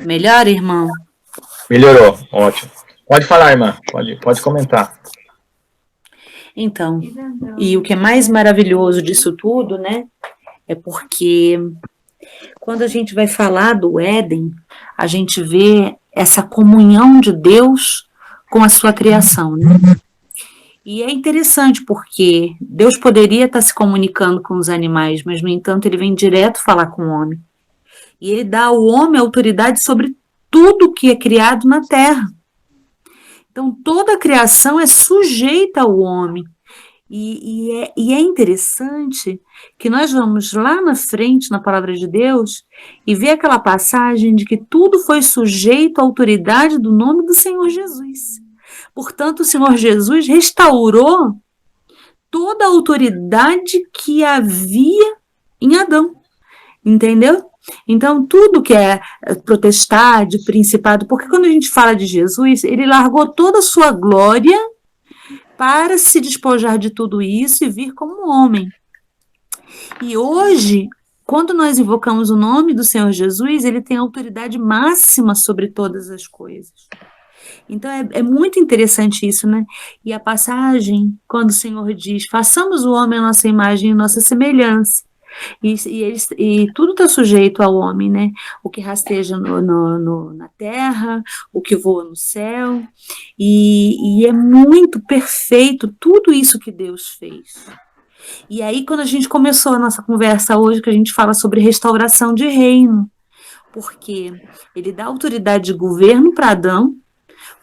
Melhor, irmão? Melhorou, ótimo. Pode falar, irmã, pode comentar. Então, e o que é mais maravilhoso disso tudo, né, é porque quando a gente vai falar do Éden, a gente vê essa comunhão de Deus com a sua criação, né? E é interessante porque Deus poderia estar se comunicando com os animais, mas, no entanto, ele vem direto falar com o homem. E ele dá ao homem autoridade sobre tudo que é criado na terra. Então, toda a criação é sujeita ao homem. E é interessante que nós vamos lá na frente, na palavra de Deus, e ver aquela passagem de que tudo foi sujeito à autoridade do nome do Senhor Jesus. Portanto, o Senhor Jesus restaurou toda a autoridade que havia em Adão, entendeu? Então, tudo que é potestade, principado, porque quando a gente fala de Jesus, ele largou toda a sua glória para se despojar de tudo isso e vir como homem. E hoje, quando nós invocamos o nome do Senhor Jesus, ele tem autoridade máxima sobre todas as coisas. Então, é muito interessante isso, né? E a passagem, quando o Senhor diz, façamos o homem a nossa imagem e nossa semelhança. E tudo está sujeito ao homem, né? O que rasteja na terra, o que voa no céu. E é muito perfeito tudo isso que Deus fez. E aí, quando a gente começou a nossa conversa hoje, que a gente fala sobre restauração de reino, porque ele dá autoridade de governo para Adão,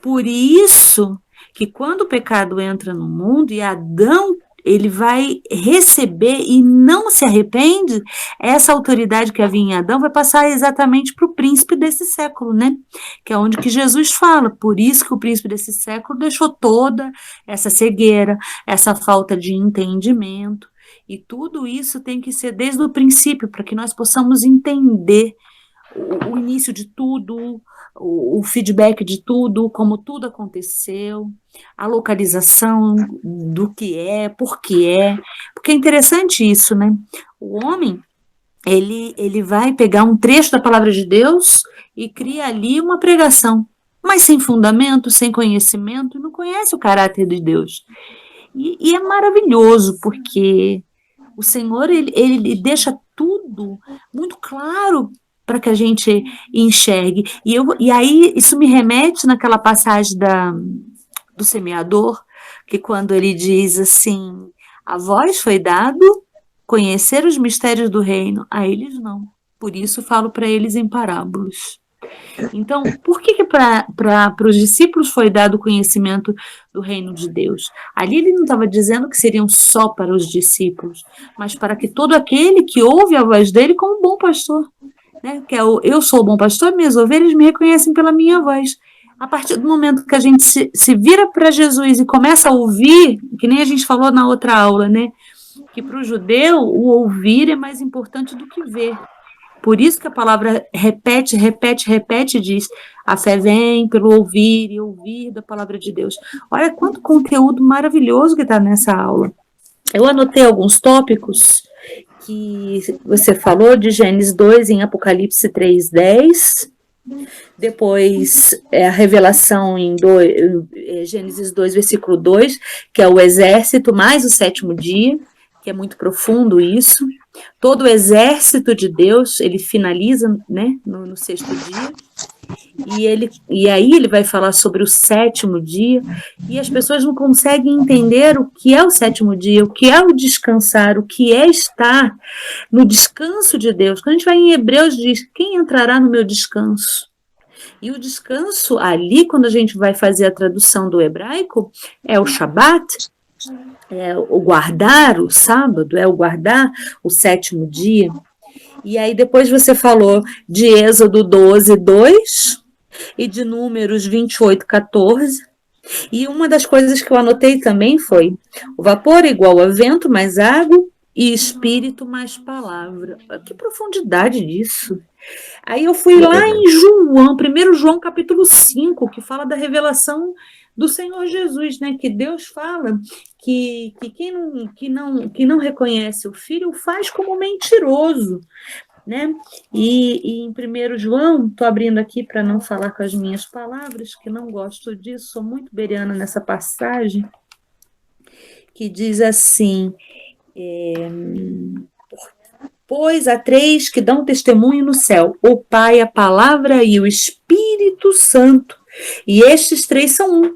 por isso que quando o pecado entra no mundo e Adão ele vai receber e não se arrepende, essa autoridade que havia em Adão vai passar exatamente para o príncipe desse século, né? Que é onde que Jesus fala, por isso que o príncipe desse século deixou toda essa cegueira, essa falta de entendimento, e tudo isso tem que ser desde o princípio, para que nós possamos entender o início de tudo, o feedback de tudo, como tudo aconteceu, a localização do que é, por que é, porque é interessante isso, né? O homem, ele vai pegar um trecho da palavra de Deus e cria ali uma pregação, mas sem fundamento, sem conhecimento, não conhece o caráter de Deus. E é maravilhoso, porque o Senhor, ele deixa tudo muito claro para que a gente enxergue. E aí isso me remete naquela passagem do semeador, que quando ele diz assim, a vós foi dado conhecer os mistérios do reino, a eles não. Por isso falo para eles em parábolas. Então, por que para os discípulos foi dado o conhecimento do reino de Deus? Ali ele não estava dizendo que seriam só para os discípulos, mas para que todo aquele que ouve a voz dele como um bom pastor. Né? Que é eu sou o bom pastor, minhas ovelhas me reconhecem pela minha voz. A partir do momento que a gente se vira para Jesus e começa a ouvir, que nem a gente falou na outra aula, né? Que para o judeu o ouvir é mais importante do que ver. Por isso que a palavra repete, diz, a fé vem pelo ouvir e ouvir da palavra de Deus. Olha quanto conteúdo maravilhoso que está nessa aula. Eu anotei alguns tópicos que você falou de Gênesis 2 em Apocalipse 3:10, depois a revelação em Gênesis 2, versículo 2, que é o exército mais o sétimo dia, que é muito profundo isso. Todo o exército de Deus, ele finaliza, né, no sexto dia, e aí ele vai falar sobre o sétimo dia, e as pessoas não conseguem entender o que é o sétimo dia, o que é o descansar, o que é estar no descanso de Deus. Quando a gente vai em Hebreus, diz, quem entrará no meu descanso? E o descanso ali, quando a gente vai fazer a tradução do hebraico, é o Shabat, é o guardar o sábado, é o guardar o sétimo dia. E aí depois você falou de Êxodo 12, 2 e de Números 28, 14. E uma das coisas que eu anotei também foi: o vapor é igual a vento mais água e espírito mais palavra. Que profundidade disso! Aí eu fui lá em João, 1 João capítulo 5, que fala da revelação do Senhor Jesus, né? Que Deus fala que quem não reconhece o Filho o faz como mentiroso, né? E em 1 João, estou abrindo aqui para não falar com as minhas palavras, que não gosto disso, sou muito beriana nessa passagem, que diz assim: pois há três que dão testemunho no céu, o Pai, a Palavra e o Espírito Santo, e estes três são um.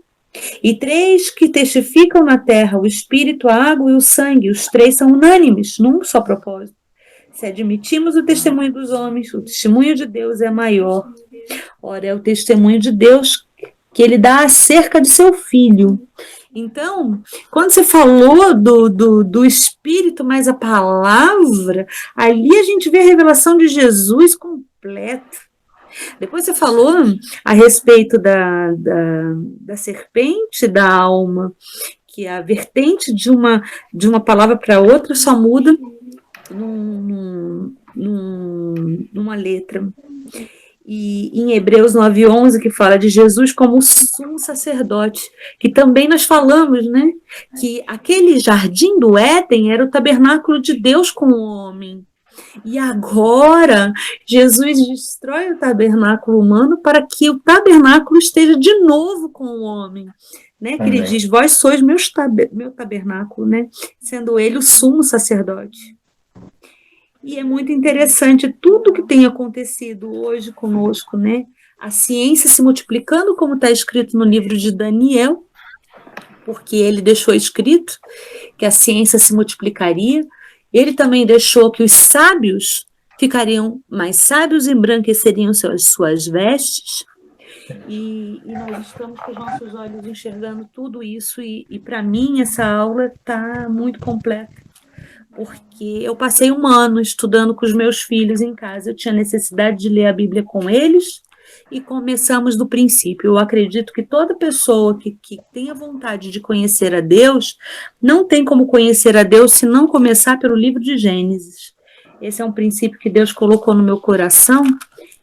E três que testificam na terra, o Espírito, a água e o sangue, os três são unânimes, num só propósito. Se admitimos o testemunho dos homens, o testemunho de Deus é maior. Ora, é o testemunho de Deus que ele dá acerca de seu Filho. Então, quando você falou do Espírito mais a palavra, ali a gente vê a revelação de Jesus completa. Depois você falou a respeito da serpente, da alma, que a vertente de uma palavra para outra só muda numa letra. E em Hebreus 9:11, que fala de Jesus como sumo sacerdote, que também nós falamos, né? Que aquele jardim do Éden era o tabernáculo de Deus com o homem. E agora, Jesus destrói o tabernáculo humano para que o tabernáculo esteja de novo com o homem. Né? Que ele diz: vós sois meu tabernáculo, né? Sendo ele o sumo sacerdote. E é muito interessante tudo que tem acontecido hoje conosco, né? A ciência se multiplicando, como está escrito no livro de Daniel, porque ele deixou escrito que a ciência se multiplicaria. Ele também deixou que os sábios ficariam mais sábios e embranqueceriam suas vestes. E nós estamos com os nossos olhos enxergando tudo isso. E para mim, essa aula está muito completa. Porque eu passei um ano estudando com os meus filhos em casa. Eu tinha necessidade de ler a Bíblia com eles e começamos do princípio. Eu acredito que toda pessoa que tenha vontade de conhecer a Deus, não tem como conhecer a Deus se não começar pelo livro de Gênesis. Esse é um princípio que Deus colocou no meu coração.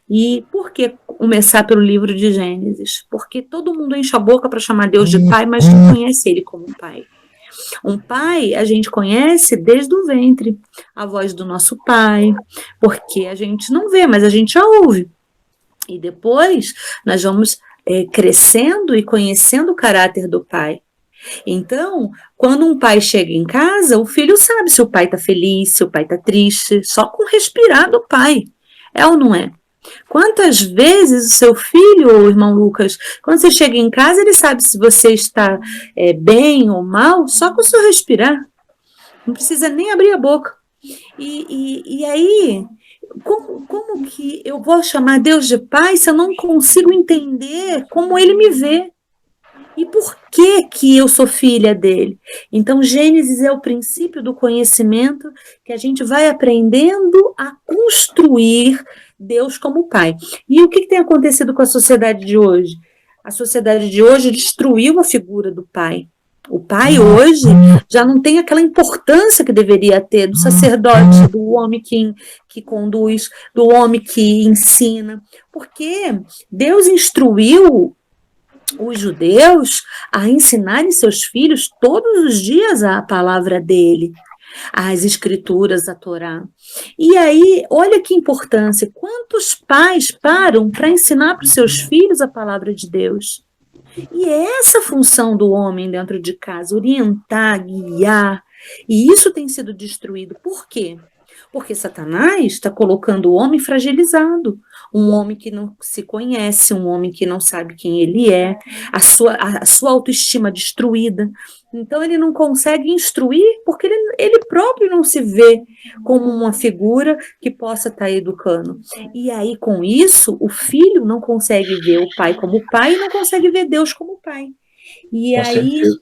E por que começar pelo livro de Gênesis? Porque todo mundo enche a boca para chamar Deus de pai, mas não conhece ele como pai. Um pai a gente conhece desde o ventre, a voz do nosso pai, porque a gente não vê, mas a gente já ouve. E depois nós vamos crescendo e conhecendo o caráter do pai. Então, quando um pai chega em casa, o filho sabe se o pai está feliz, se o pai está triste, só com respirar do pai. É ou não é? Quantas vezes o seu filho, ou irmão Lucas, quando você chega em casa, ele sabe se você está bem ou mal, só com o seu respirar. Não precisa nem abrir a boca. E aí, como que eu vou chamar Deus de pai se eu não consigo entender como ele me vê? E por que eu sou filha dele? Então, Gênesis é o princípio do conhecimento que a gente vai aprendendo a construir Deus como pai. E o que tem acontecido com a sociedade de hoje? A sociedade de hoje destruiu a figura do pai. O pai hoje já não tem aquela importância que deveria ter do sacerdote, do homem que conduz, do homem que ensina. Porque Deus instruiu os judeus a ensinarem seus filhos todos os dias a palavra dele, as escrituras, a Torá. E aí, olha que importância, quantos pais param para ensinar para os seus filhos a palavra de Deus? E é essa a função do homem dentro de casa, orientar, guiar, e isso tem sido destruído. Por quê? Porque Satanás está colocando o homem fragilizado. um homem que não se conhece, um homem que não sabe quem ele é, a sua autoestima destruída. Então ele não consegue instruir porque ele próprio não se vê como uma figura que possa estar educando. E aí, com isso, o filho não consegue ver o pai como pai e não consegue ver Deus como pai. E Com aí certeza.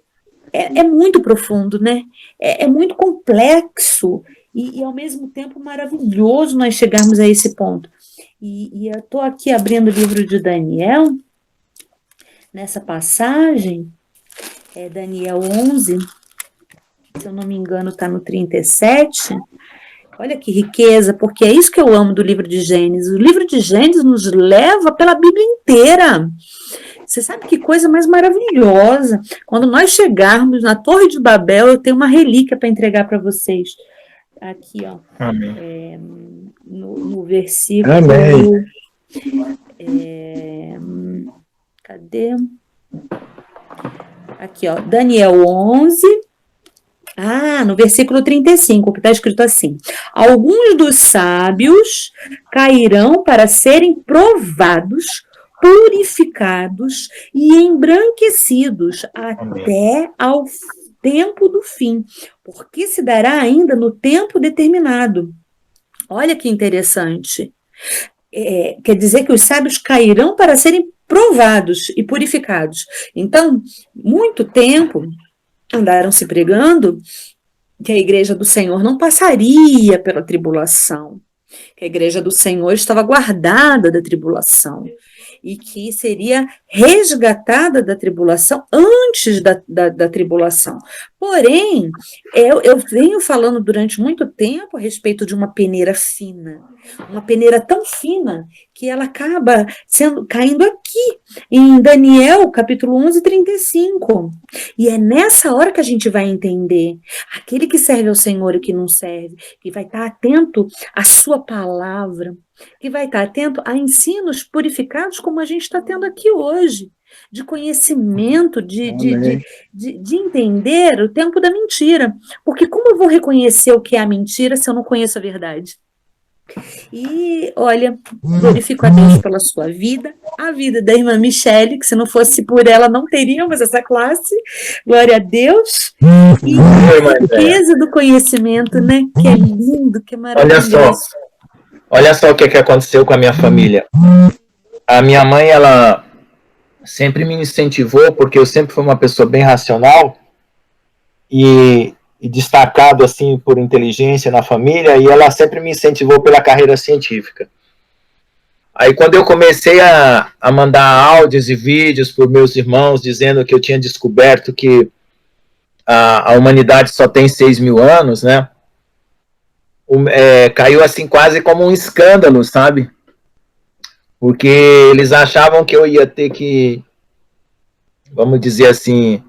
é muito profundo, né? É muito complexo e, ao mesmo tempo, maravilhoso nós chegarmos a esse ponto. E eu estou aqui abrindo o livro de Daniel, nessa passagem, Daniel 11, se eu não me engano, está no 37. Olha que riqueza, porque é isso que eu amo do livro de Gênesis. O livro de Gênesis nos leva pela Bíblia inteira. Você sabe que coisa mais maravilhosa. Quando nós chegarmos na Torre de Babel, eu tenho uma relíquia para entregar para vocês. Aqui, ó. Amém. No versículo... Amém. Cadê? Aqui, ó. Daniel 11... no versículo 35, que está escrito assim: alguns dos sábios cairão para serem provados, purificados e embranquecidos até ao tempo do fim, porque se dará ainda no tempo determinado. Olha que interessante. Quer dizer que os sábios cairão para serem provados e purificados. Então, muito tempo andaram se pregando que a igreja do Senhor não passaria pela tribulação, que a igreja do Senhor estava guardada da tribulação e que seria resgatada da tribulação antes da tribulação. Porém, eu venho falando durante muito tempo a respeito de uma peneira fina, uma peneira tão fina que ela acaba caindo aqui, em Daniel, capítulo 11, 35. E é nessa hora que a gente vai entender, aquele que serve ao Senhor e que não serve, que vai estar atento à sua palavra, que vai estar atento a ensinos purificados como a gente está tendo aqui hoje, de conhecimento, de entender o tempo da mentira. Porque como eu vou reconhecer o que é a mentira se eu não conheço a verdade? E, olha, glorifico a Deus pela sua vida, a vida da irmã Michele, que se não fosse por ela não teríamos essa classe, glória a Deus, e a riqueza do conhecimento, né, que é lindo, que é maravilhoso. Olha só o que aconteceu com a minha família. A minha mãe, ela sempre me incentivou, porque eu sempre fui uma pessoa bem racional e destacado assim por inteligência na família, e ela sempre me incentivou pela carreira científica. Aí quando eu comecei a mandar áudios e vídeos para meus irmãos dizendo que eu tinha descoberto que a humanidade só tem 6.000 anos, né? Caiu assim quase como um escândalo, sabe? Porque eles achavam que eu ia ter que, vamos dizer assim,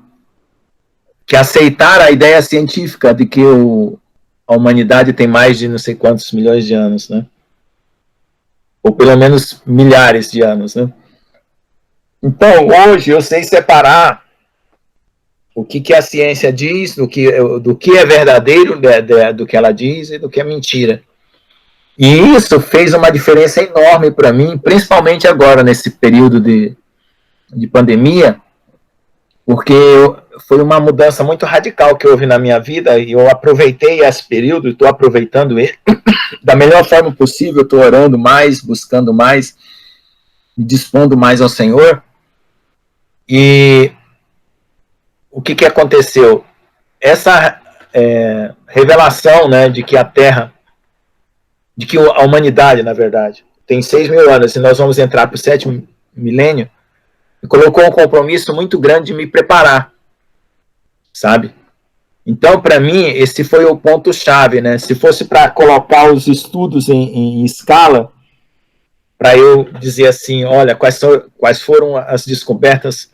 que aceitar a ideia científica de que a humanidade tem mais de não sei quantos milhões de anos, né? Ou pelo menos milhares de anos, né? Então, hoje eu sei separar o que a ciência diz, do que é verdadeiro, do que ela diz e do que é mentira. E isso fez uma diferença enorme para mim, principalmente agora, nesse período de pandemia, porque foi uma mudança muito radical que houve na minha vida, e eu aproveitei esse período, estou aproveitando ele da melhor forma possível, estou orando mais, buscando mais, me dispondo mais ao Senhor. E o que aconteceu? Essa revelação, né, de que a Terra, de que a humanidade, na verdade, tem 6.000 anos, e nós vamos entrar para o 7º milênio, me colocou um compromisso muito grande de me preparar, sabe? Então, para mim, esse foi o ponto-chave, né? Se fosse para colocar os estudos em escala, para eu dizer assim, olha, quais foram as descobertas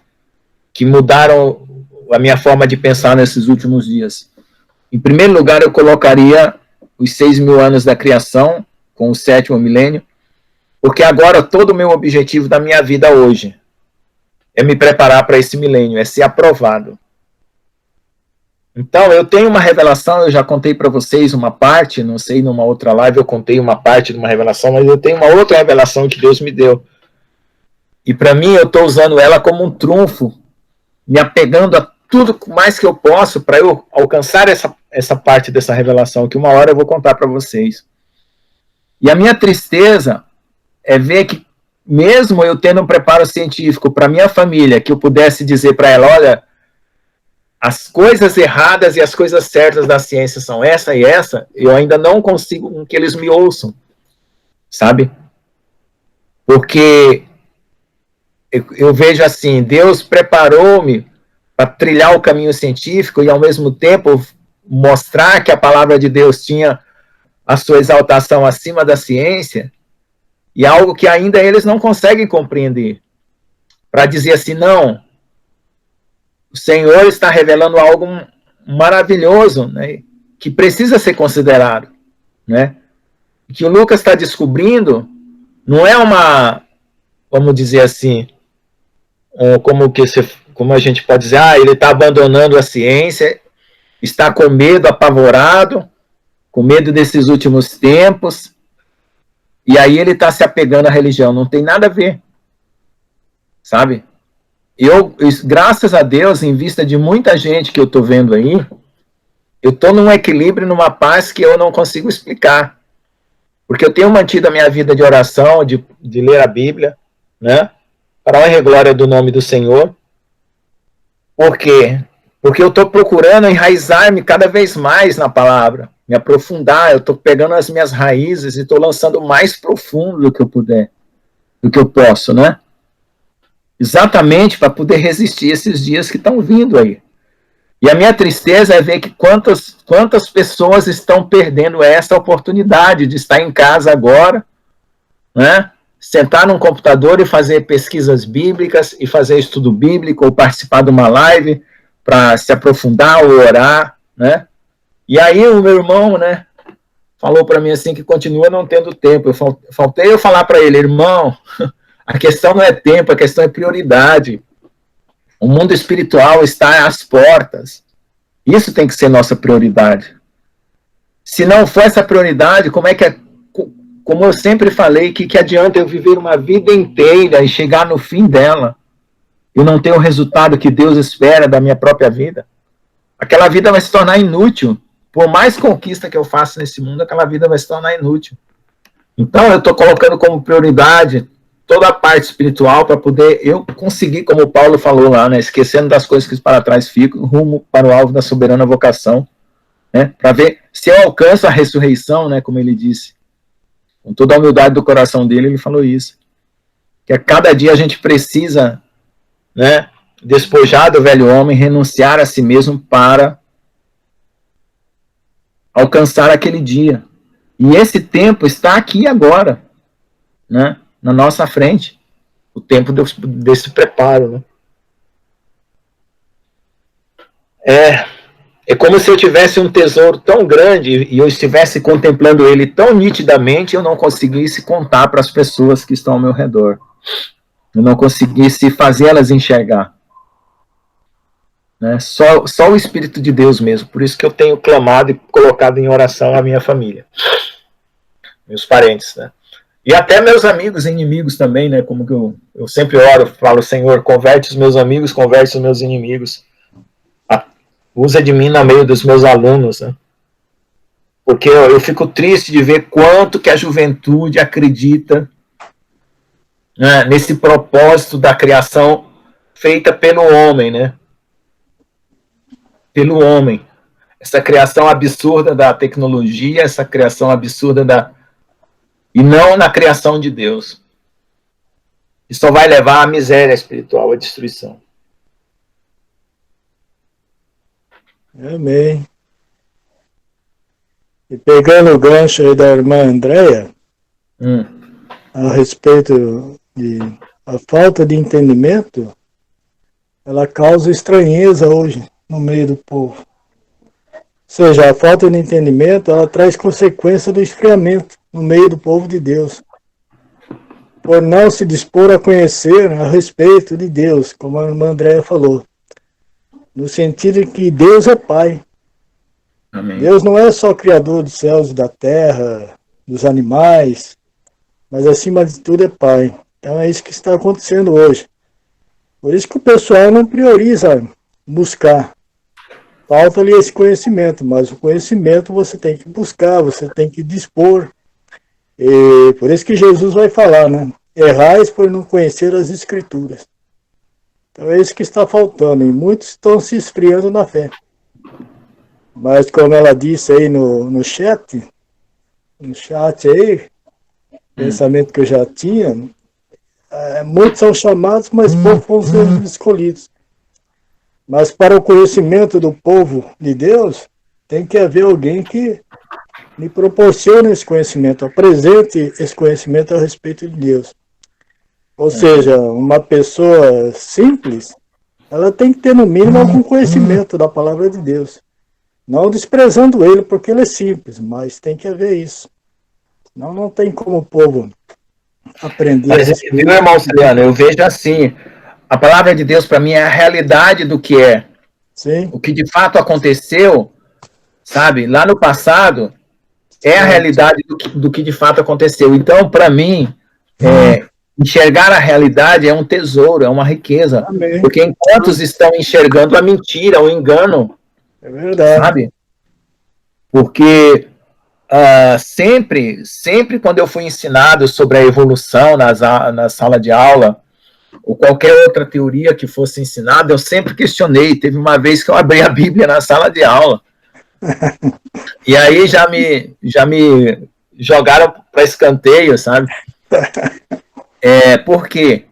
que mudaram a minha forma de pensar nesses últimos dias. Em primeiro lugar, eu colocaria os 6.000 anos da criação, com o 7º milênio, porque agora todo o meu objetivo da minha vida hoje é me preparar para esse milênio, é ser aprovado. Então, eu tenho uma revelação, eu já contei para vocês uma parte, não sei, numa outra live eu contei uma parte de uma revelação, mas eu tenho uma outra revelação que Deus me deu. E para mim, eu estou usando ela como um trunfo, me apegando a tudo mais que eu posso para eu alcançar essa parte dessa revelação, que uma hora eu vou contar para vocês. E a minha tristeza é ver que, mesmo eu tendo um preparo científico para minha família, que eu pudesse dizer para ela, olha, as coisas erradas e as coisas certas da ciência são essa e essa, eu ainda não consigo que eles me ouçam, sabe? Porque eu vejo assim, Deus preparou-me para trilhar o caminho científico e, ao mesmo tempo, mostrar que a palavra de Deus tinha a sua exaltação acima da ciência, e algo que ainda eles não conseguem compreender. Para dizer assim, não, o Senhor está revelando algo maravilhoso, né, que precisa ser considerado, né? Que o Lucas está descobrindo não é uma, vamos dizer assim, como a gente pode dizer, ele está abandonando a ciência, está com medo, apavorado, com medo desses últimos tempos, e aí ele está se apegando à religião. Não tem nada a ver, sabe? Graças a Deus, em vista de muita gente que eu estou vendo aí, eu estou num equilíbrio, numa paz que eu não consigo explicar. Porque eu tenho mantido a minha vida de oração, de ler a Bíblia, né? Para a honra e glória do nome do Senhor. Por quê? Porque eu estou procurando enraizar-me cada vez mais na palavra, me aprofundar. Eu estou pegando as minhas raízes e estou lançando o mais profundo do que eu puder, do que eu posso, né? Exatamente para poder resistir esses dias que estão vindo aí. E a minha tristeza é ver que quantas pessoas estão perdendo essa oportunidade de estar em casa agora, né? Sentar num computador e fazer pesquisas bíblicas, e fazer estudo bíblico, ou participar de uma live para se aprofundar ou orar, né? E aí o meu irmão, né, falou para mim assim que continua não tendo tempo. Faltei eu falar para ele, irmão, a questão não é tempo, a questão é prioridade. O mundo espiritual está às portas. Isso tem que ser nossa prioridade. Se não for essa prioridade, como eu sempre falei, que adianta eu viver uma vida inteira e chegar no fim dela e não ter o resultado que Deus espera da minha própria vida? Aquela vida vai se tornar inútil. Por mais conquista que eu faça nesse mundo, aquela vida vai se tornar inútil. Então, eu estou colocando como prioridade toda a parte espiritual para poder eu conseguir, como o Paulo falou lá, né, esquecendo das coisas que para trás ficam, rumo para o alvo da soberana vocação, né, para ver se eu alcanço a ressurreição, né, como ele disse. Com toda a humildade do coração dele, ele falou isso. Que a cada dia a gente precisa, né, despojar do velho homem, renunciar a si mesmo para alcançar aquele dia. E esse tempo está aqui agora, né, na nossa frente. O tempo desse preparo, né? É como se eu tivesse um tesouro tão grande e eu estivesse contemplando ele tão nitidamente, eu não conseguisse contar para as pessoas que estão ao meu redor. Eu não conseguisse fazê-las enxergar. Né? Só o Espírito de Deus mesmo. Por isso que eu tenho clamado e colocado em oração a minha família. Meus parentes, né? E até meus amigos e inimigos também, né? Como que eu sempre oro, falo, Senhor, converte os meus amigos, converte os meus inimigos. Usa de mim no meio dos meus alunos, né? Porque eu fico triste de ver quanto que a juventude acredita, né, nesse propósito da criação feita pelo homem, né? Pelo homem. Essa criação absurda da tecnologia, essa criação absurda e não na criação de Deus. Isso só vai levar à miséria espiritual, à destruição. Amém. E pegando o gancho aí da irmã Andréia, a respeito de a falta de entendimento, ela causa estranheza hoje no meio do povo. Ou seja, a falta de entendimento, ela traz consequência do esfriamento no meio do povo de Deus. Por não se dispor a conhecer a respeito de Deus, como a irmã Andréia falou. No sentido de que Deus é Pai, Amém. Deus não é só criador dos céus e da terra, dos animais, mas acima de tudo é Pai. Então é isso que está acontecendo hoje. Por isso que o pessoal não prioriza buscar. Falta-lhe esse conhecimento, mas o conhecimento você tem que buscar, você tem que dispor. E por isso que Jesus vai falar, né? Errais por não conhecer as Escrituras. Então é isso que está faltando, e muitos estão se esfriando na fé. Mas como ela disse aí no chat aí, pensamento que eu já tinha, muitos são chamados, mas poucos vão ser escolhidos. Mas para o conhecimento do povo de Deus, tem que haver alguém que me proporcione esse conhecimento, apresente esse conhecimento a respeito de Deus. Ou seja, uma pessoa simples, ela tem que ter no mínimo algum conhecimento da palavra de Deus. Não desprezando ele porque ele é simples, mas tem que haver isso. Senão não tem como o povo aprender. Mas, viu, irmão Ciliano, eu vejo assim, a palavra de Deus para mim é a realidade do que é. Sim. O que de fato aconteceu, sabe, lá no passado, é a realidade do que de fato aconteceu. Então, para mim, enxergar a realidade é um tesouro, é uma riqueza. Amém. Porque enquanto estão enxergando a mentira, o engano, é verdade. Sabe? Porque sempre quando eu fui ensinado sobre a evolução na sala de aula, ou qualquer outra teoria que fosse ensinada, eu sempre questionei. Teve uma vez que eu abri a Bíblia na sala de aula. E aí já me jogaram para escanteio, sabe? Por quê?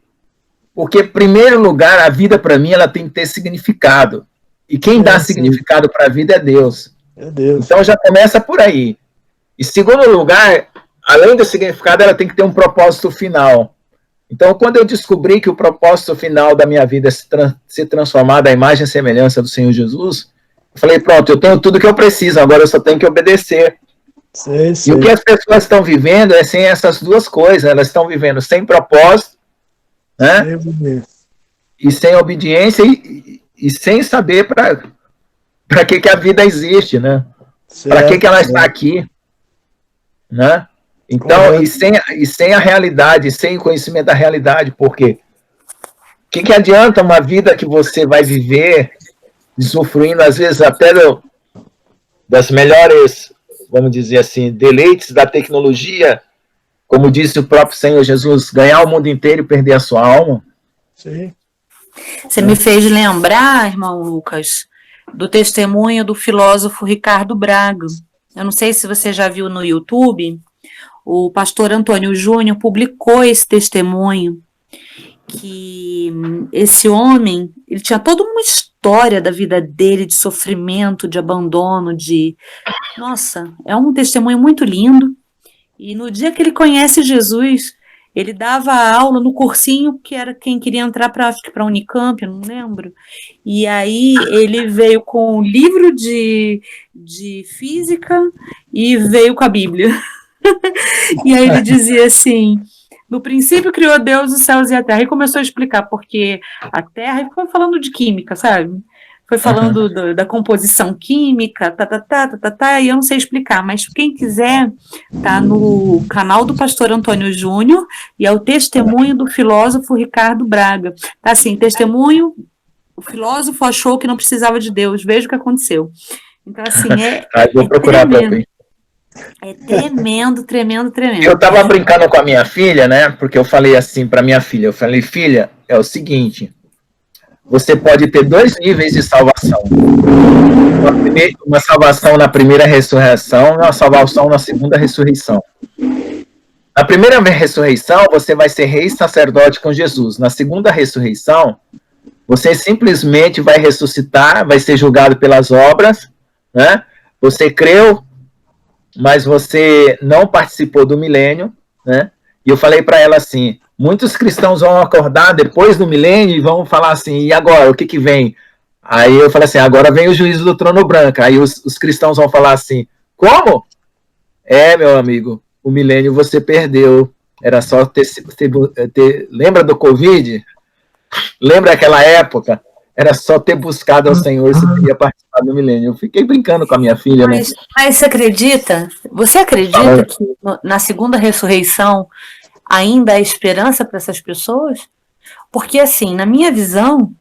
Porque, em primeiro lugar, a vida para mim ela tem que ter significado. E quem dá significado para a vida é Deus. É Deus. Então já começa por aí. E segundo lugar, além do significado, ela tem que ter um propósito final. Então, quando eu descobri que o propósito final da minha vida é se transformar da imagem e semelhança do Senhor Jesus, eu falei, pronto, eu tenho tudo que eu preciso, agora eu só tenho que obedecer. Sim. E o que as pessoas estão vivendo é sem essas duas coisas. Elas estão vivendo sem propósito, né? E sem obediência e sem saber para que a vida existe, né? Para que ela está aqui, né? Então, e sem a realidade, sem o conhecimento da realidade, porque o que adianta uma vida que você vai viver usufruindo, às vezes, até das melhores, vamos dizer assim, deleites da tecnologia, como disse o próprio Senhor Jesus, ganhar o mundo inteiro e perder a sua alma? Sim. Você me fez lembrar, irmão Lucas, do testemunho do filósofo Ricardo Braga. Eu não sei se você já viu no YouTube, o pastor Antônio Júnior publicou esse testemunho, que esse homem, ele tinha toda uma história da vida dele, de sofrimento, de abandono, Nossa, é um testemunho muito lindo. E no dia que ele conhece Jesus, ele dava aula no cursinho, que era quem queria entrar para a Unicamp, eu não lembro. E aí ele veio com um livro de física e veio com a Bíblia. E aí ele dizia assim, no princípio criou Deus os céus e a terra, e começou a explicar porque a terra, e ficou falando de química, sabe? Foi falando da composição química, e eu não sei explicar, mas quem quiser, tá no canal do pastor Antônio Júnior, e é o testemunho do filósofo Ricardo Braga. Tá assim, testemunho, o filósofo achou que não precisava de Deus, veja o que aconteceu. Então, assim, vou procurar também. É tremendo. Eu estava brincando com a minha filha, né? Porque eu falei assim para minha filha, eu falei, filha, é o seguinte, você pode ter 2 níveis de salvação. Uma salvação na primeira ressurreição e uma salvação na segunda ressurreição. Na primeira ressurreição, você vai ser rei e sacerdote com Jesus. Na segunda ressurreição, você simplesmente vai ressuscitar, vai ser julgado pelas obras, né? Você creu, mas você não participou do milênio, né? E eu falei para ela assim, muitos cristãos vão acordar depois do milênio e vão falar assim, e agora, o que vem? Aí eu falei assim, agora vem o juízo do trono branco. Aí os cristãos vão falar assim, como? Meu amigo, o milênio você perdeu. Era só ter lembra do Covid? Lembra aquela época? era só ter buscado ao Senhor, você teria participado do milênio. Eu fiquei brincando com a minha filha, né? Mas você acredita que na segunda ressurreição ainda há esperança para essas pessoas? Porque, assim, na minha visão,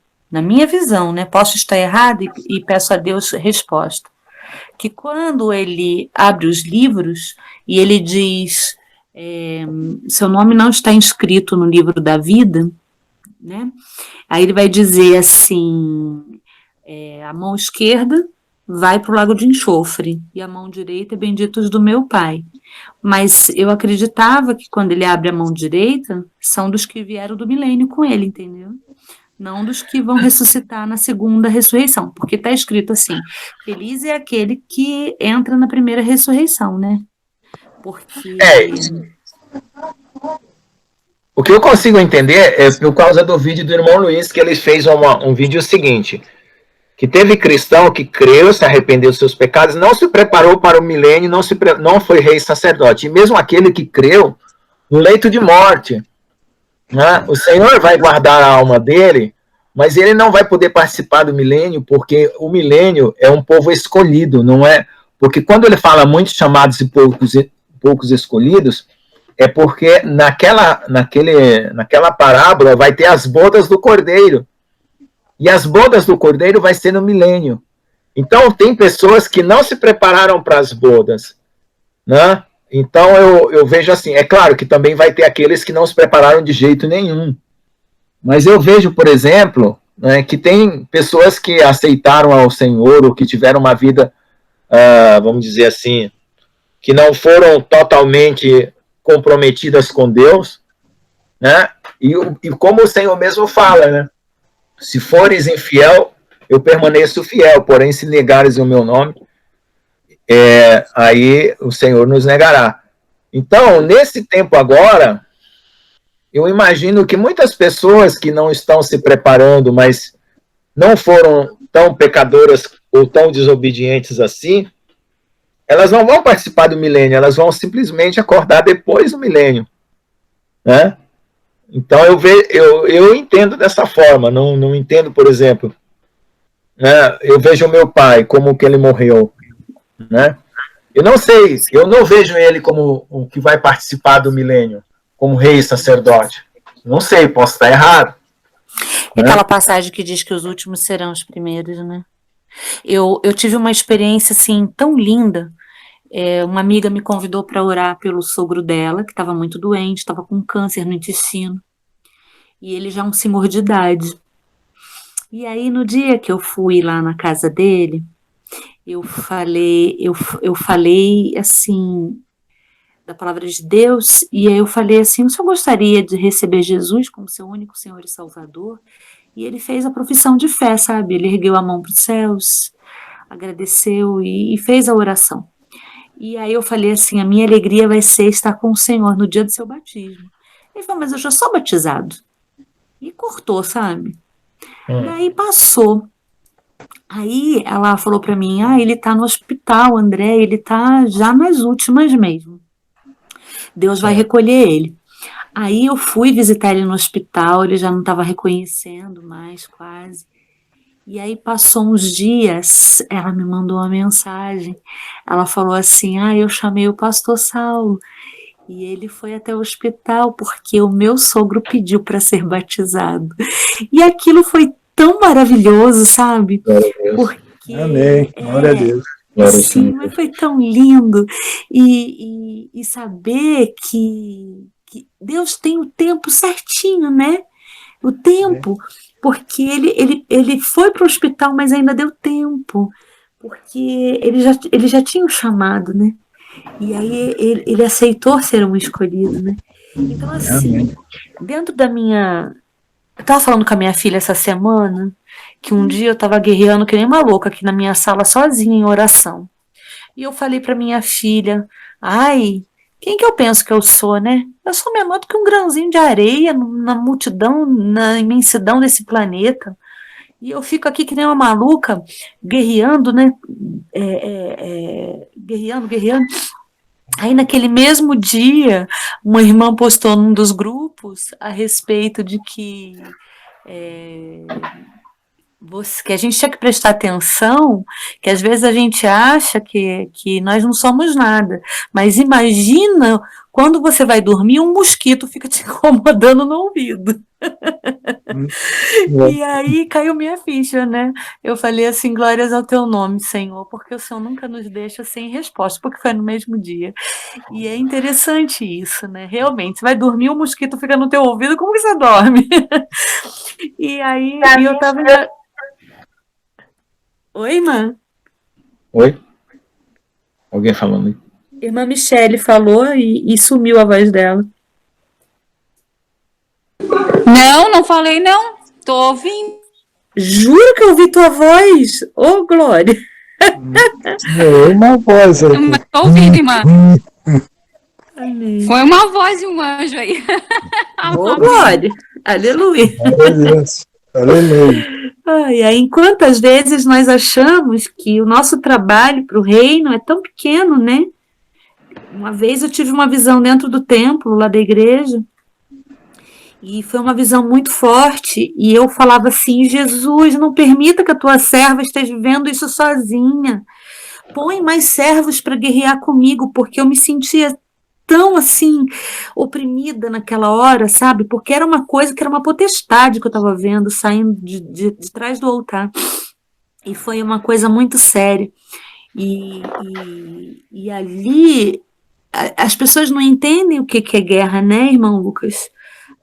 né, posso estar errado e peço a Deus resposta, que quando ele abre os livros e ele diz, seu nome não está inscrito no livro da vida, né? Aí ele vai dizer assim, a mão esquerda vai para o lago de enxofre e a mão direita é benditos do meu Pai. Mas eu acreditava que quando ele abre a mão direita, são dos que vieram do milênio com ele, entendeu? Não dos que vão ressuscitar na segunda ressurreição, porque está escrito assim, feliz é aquele que entra na primeira ressurreição, né? Porque... O que eu consigo entender é por causa do vídeo do irmão Luiz, que ele fez um vídeo seguinte, que teve cristão que creu, se arrependeu dos seus pecados, não se preparou para o milênio, não foi rei sacerdote. E mesmo aquele que creu no leito de morte, né, o Senhor vai guardar a alma dele, mas ele não vai poder participar do milênio, porque o milênio é um povo escolhido, não é? Porque quando ele fala muitos chamados e poucos escolhidos, é porque naquela parábola vai ter as bodas do Cordeiro. E as bodas do Cordeiro vai ser no milênio. Então, tem pessoas que não se prepararam para as bodas, né? Então, eu vejo assim, é claro que também vai ter aqueles que não se prepararam de jeito nenhum. Mas eu vejo, por exemplo, né, que tem pessoas que aceitaram ao Senhor ou que tiveram uma vida, vamos dizer assim, que não foram totalmente comprometidas com Deus, né? E como o Senhor mesmo fala, né? Se fores infiel, eu permaneço fiel, porém se negares o meu nome, aí o Senhor nos negará. Então, nesse tempo agora, eu imagino que muitas pessoas que não estão se preparando, mas não foram tão pecadoras ou tão desobedientes assim, elas não vão participar do milênio, elas vão simplesmente acordar depois do milênio, né? Então eu entendo dessa forma, não entendo, por exemplo, né, eu vejo o meu pai, como que ele morreu, né? Eu não sei, eu não vejo ele como o que vai participar do milênio, como rei sacerdote. Não sei, posso estar errado. É aquela passagem que diz que os últimos serão os primeiros, né? Eu tive uma experiência assim tão linda. Uma amiga me convidou para orar pelo sogro dela, que estava muito doente, estava com câncer no intestino. E ele já é um senhor de idade. E aí, no dia que eu fui lá na casa dele, eu falei assim, da palavra de Deus, e aí eu falei assim, o senhor gostaria de receber Jesus como seu único Senhor e Salvador? E ele fez a profissão de fé, sabe? Ele ergueu a mão para os céus, agradeceu e fez a oração. E aí eu falei assim, a minha alegria vai ser estar com o Senhor no dia do seu batismo. Ele falou, mas eu já sou batizado. E cortou, sabe? Daí passou. Aí ela falou para mim, ele tá no hospital, André, ele tá já nas últimas mesmo. Deus vai recolher ele. Aí eu fui visitar ele no hospital, ele já não estava reconhecendo mais, quase. E aí passou uns dias, ela me mandou uma mensagem, ela falou assim, eu chamei o pastor Saulo, e ele foi até o hospital, porque o meu sogro pediu para ser batizado. E aquilo foi tão maravilhoso, sabe? Porque, amém, glória a Deus. Sim, mas foi tão lindo. E saber que Deus tem o tempo certinho, né? O tempo, porque ele foi para o hospital, mas ainda deu tempo, porque ele já tinha o chamado, né? E aí ele aceitou ser um escolhido, né? Então, assim, dentro da minha... Eu estava falando com a minha filha essa semana, que um dia eu estava guerreando que nem uma louca aqui na minha sala, sozinha, em oração. E eu falei para minha filha, quem que eu penso que eu sou, né? Eu sou menor do que um grãozinho de areia na multidão, na imensidão desse planeta. E eu fico aqui que nem uma maluca, guerreando, né? Guerreando. Aí, naquele mesmo dia, uma irmã postou num dos grupos a respeito de que que a gente tinha que prestar atenção, que às vezes a gente acha que nós não somos nada, mas imagina quando você vai dormir, um mosquito fica te incomodando no ouvido. E aí caiu minha ficha, né? Eu falei assim, glórias ao teu nome, Senhor, porque o Senhor nunca nos deixa sem resposta, porque foi no mesmo dia. E é interessante isso, né? Realmente, você vai dormir, um mosquito fica no teu ouvido, como que você dorme? E aí, eu tava... Oi, irmã? Oi? Alguém falando aí? Irmã Michele falou e sumiu a voz dela. Não falei não. Tô ouvindo. Juro que eu ouvi tua voz. Ô, Glória. É uma voz aqui. Mas tô ouvindo, irmã. Amém. Foi uma voz de um anjo aí. Ô, Glória. Aleluia. Aleluia. Ai, aí, quantas vezes nós achamos que o nosso trabalho para o reino é tão pequeno, né? Uma vez eu tive uma visão dentro do templo, lá da igreja, e foi uma visão muito forte, e eu falava assim, Jesus, não permita que a tua serva esteja vivendo isso sozinha. Põe mais servos para guerrear comigo, porque eu me sentia tão assim, oprimida naquela hora, sabe? Porque era uma coisa que era uma potestade que eu estava vendo saindo de trás do altar. E foi uma coisa muito séria. E ali, as pessoas não entendem o que é guerra, né, irmão Lucas?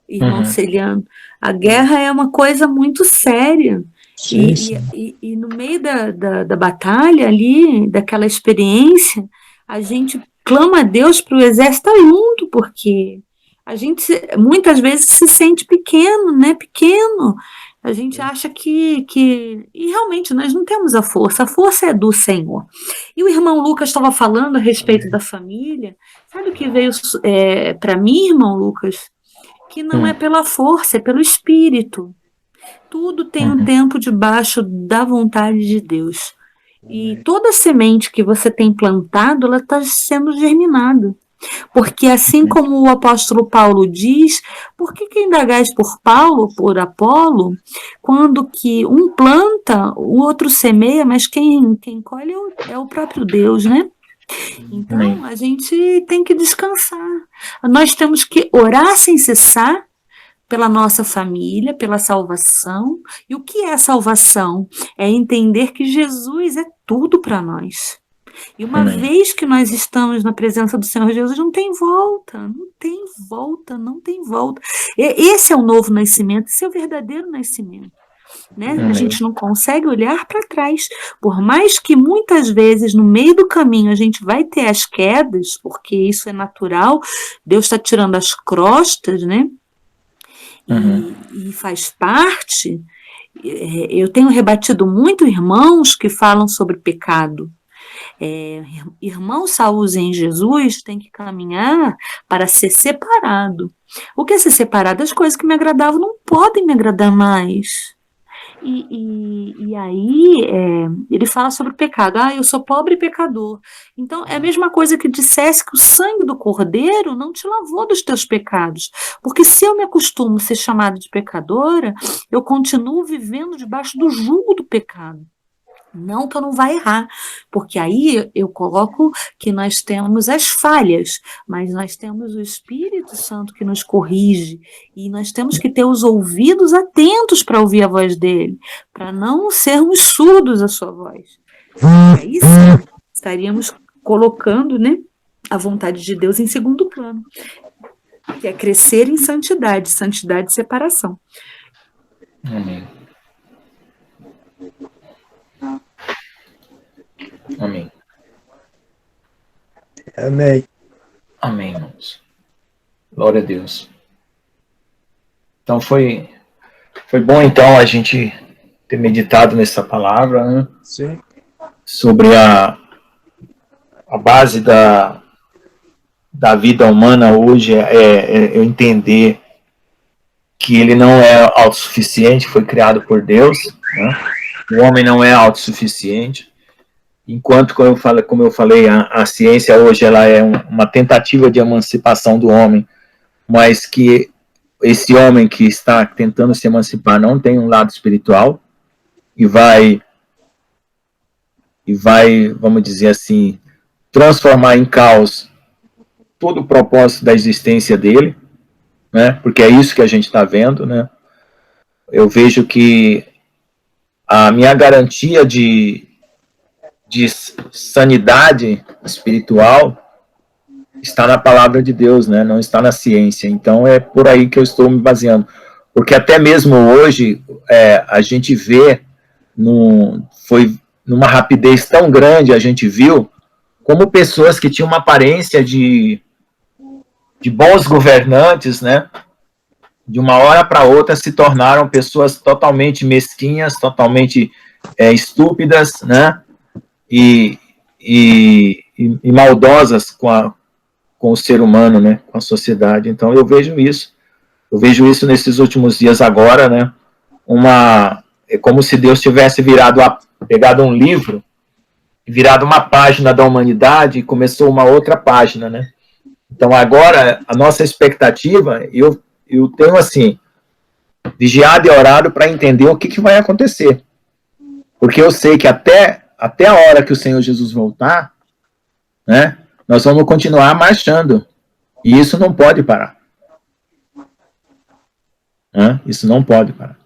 Irmão Celiano? A guerra é uma coisa muito séria. Sim, sim. E no meio da batalha ali, daquela experiência, a gente clama a Deus para o exército estar junto, porque a gente muitas vezes se sente pequeno, né? Pequeno. A gente acha que... E realmente nós não temos a força é do Senhor. E o irmão Lucas estava falando a respeito da família. Sabe o que veio para mim, irmão Lucas? Que não é pela força, é pelo Espírito. Tudo tem um tempo debaixo da vontade de Deus. E toda semente que você tem plantado, ela está sendo germinada. Porque assim como o apóstolo Paulo diz, por que indagais por Paulo, por Apolo, quando que um planta, o outro semeia, mas quem colhe é o próprio Deus, né? Então, a gente tem que descansar. Nós temos que orar sem cessar, pela nossa família, pela salvação. E o que é salvação? É entender que Jesus é tudo para nós. E uma vez que nós estamos na presença do Senhor Jesus, não tem volta, não tem volta, não tem volta. Esse é o novo nascimento, esse é o verdadeiro nascimento. Né? A gente não consegue olhar para trás, por mais que muitas vezes no meio do caminho a gente vai ter as quedas, porque isso é natural, Deus está tirando as crostas, né? E faz parte. Eu tenho rebatido muito irmãos que falam sobre pecado. Irmãos salvos em Jesus têm que caminhar para ser separado. O que é ser separado? As coisas que me agradavam não podem me agradar mais. E aí ele fala sobre o pecado. Eu sou pobre e pecador. Então é a mesma coisa que dissesse que o sangue do cordeiro não te lavou dos teus pecados. Porque se eu me acostumo a ser chamada de pecadora, eu continuo vivendo debaixo do jugo do pecado. Não que eu não vá errar, porque aí eu coloco que nós temos as falhas, mas nós temos o Espírito Santo que nos corrige, e nós temos que ter os ouvidos atentos para ouvir a voz dele, para não sermos surdos à sua voz. Aí sim, estaríamos colocando, né, a vontade de Deus em segundo plano, que é crescer em santidade e separação. Amém. Amém. Amém. Amém, irmãos. Glória a Deus. Então foi bom então a gente ter meditado nessa palavra, né? Sim. Sobre a base da vida humana hoje é entender que ele não é autossuficiente, foi criado por Deus, né? O homem não é autossuficiente. Enquanto, como eu falei, a ciência hoje ela é uma tentativa de emancipação do homem, mas que esse homem que está tentando se emancipar não tem um lado espiritual, e vai, vamos dizer assim, transformar em caos todo o propósito da existência dele, né? Porque é isso que a gente está vendo, né? Eu vejo que a minha garantia de sanidade espiritual está na palavra de Deus, né? Não está na ciência. Então é por aí que eu estou me baseando. Porque até mesmo hoje a gente vê, foi numa rapidez tão grande, a gente viu como pessoas que tinham uma aparência de bons governantes, né? De uma hora para outra se tornaram pessoas totalmente mesquinhas, totalmente estúpidas, né? E maldosas com o ser humano, né? Com a sociedade. Então eu vejo isso nesses últimos dias agora, né? É como se Deus tivesse pegado um livro, virado uma página da humanidade e começou uma outra página, né? Então agora a nossa expectativa, eu tenho assim, vigiado e orado para entender o que vai acontecer. Porque eu sei que até a hora que o Senhor Jesus voltar, né, nós vamos continuar marchando. E isso não pode parar. Isso não pode parar.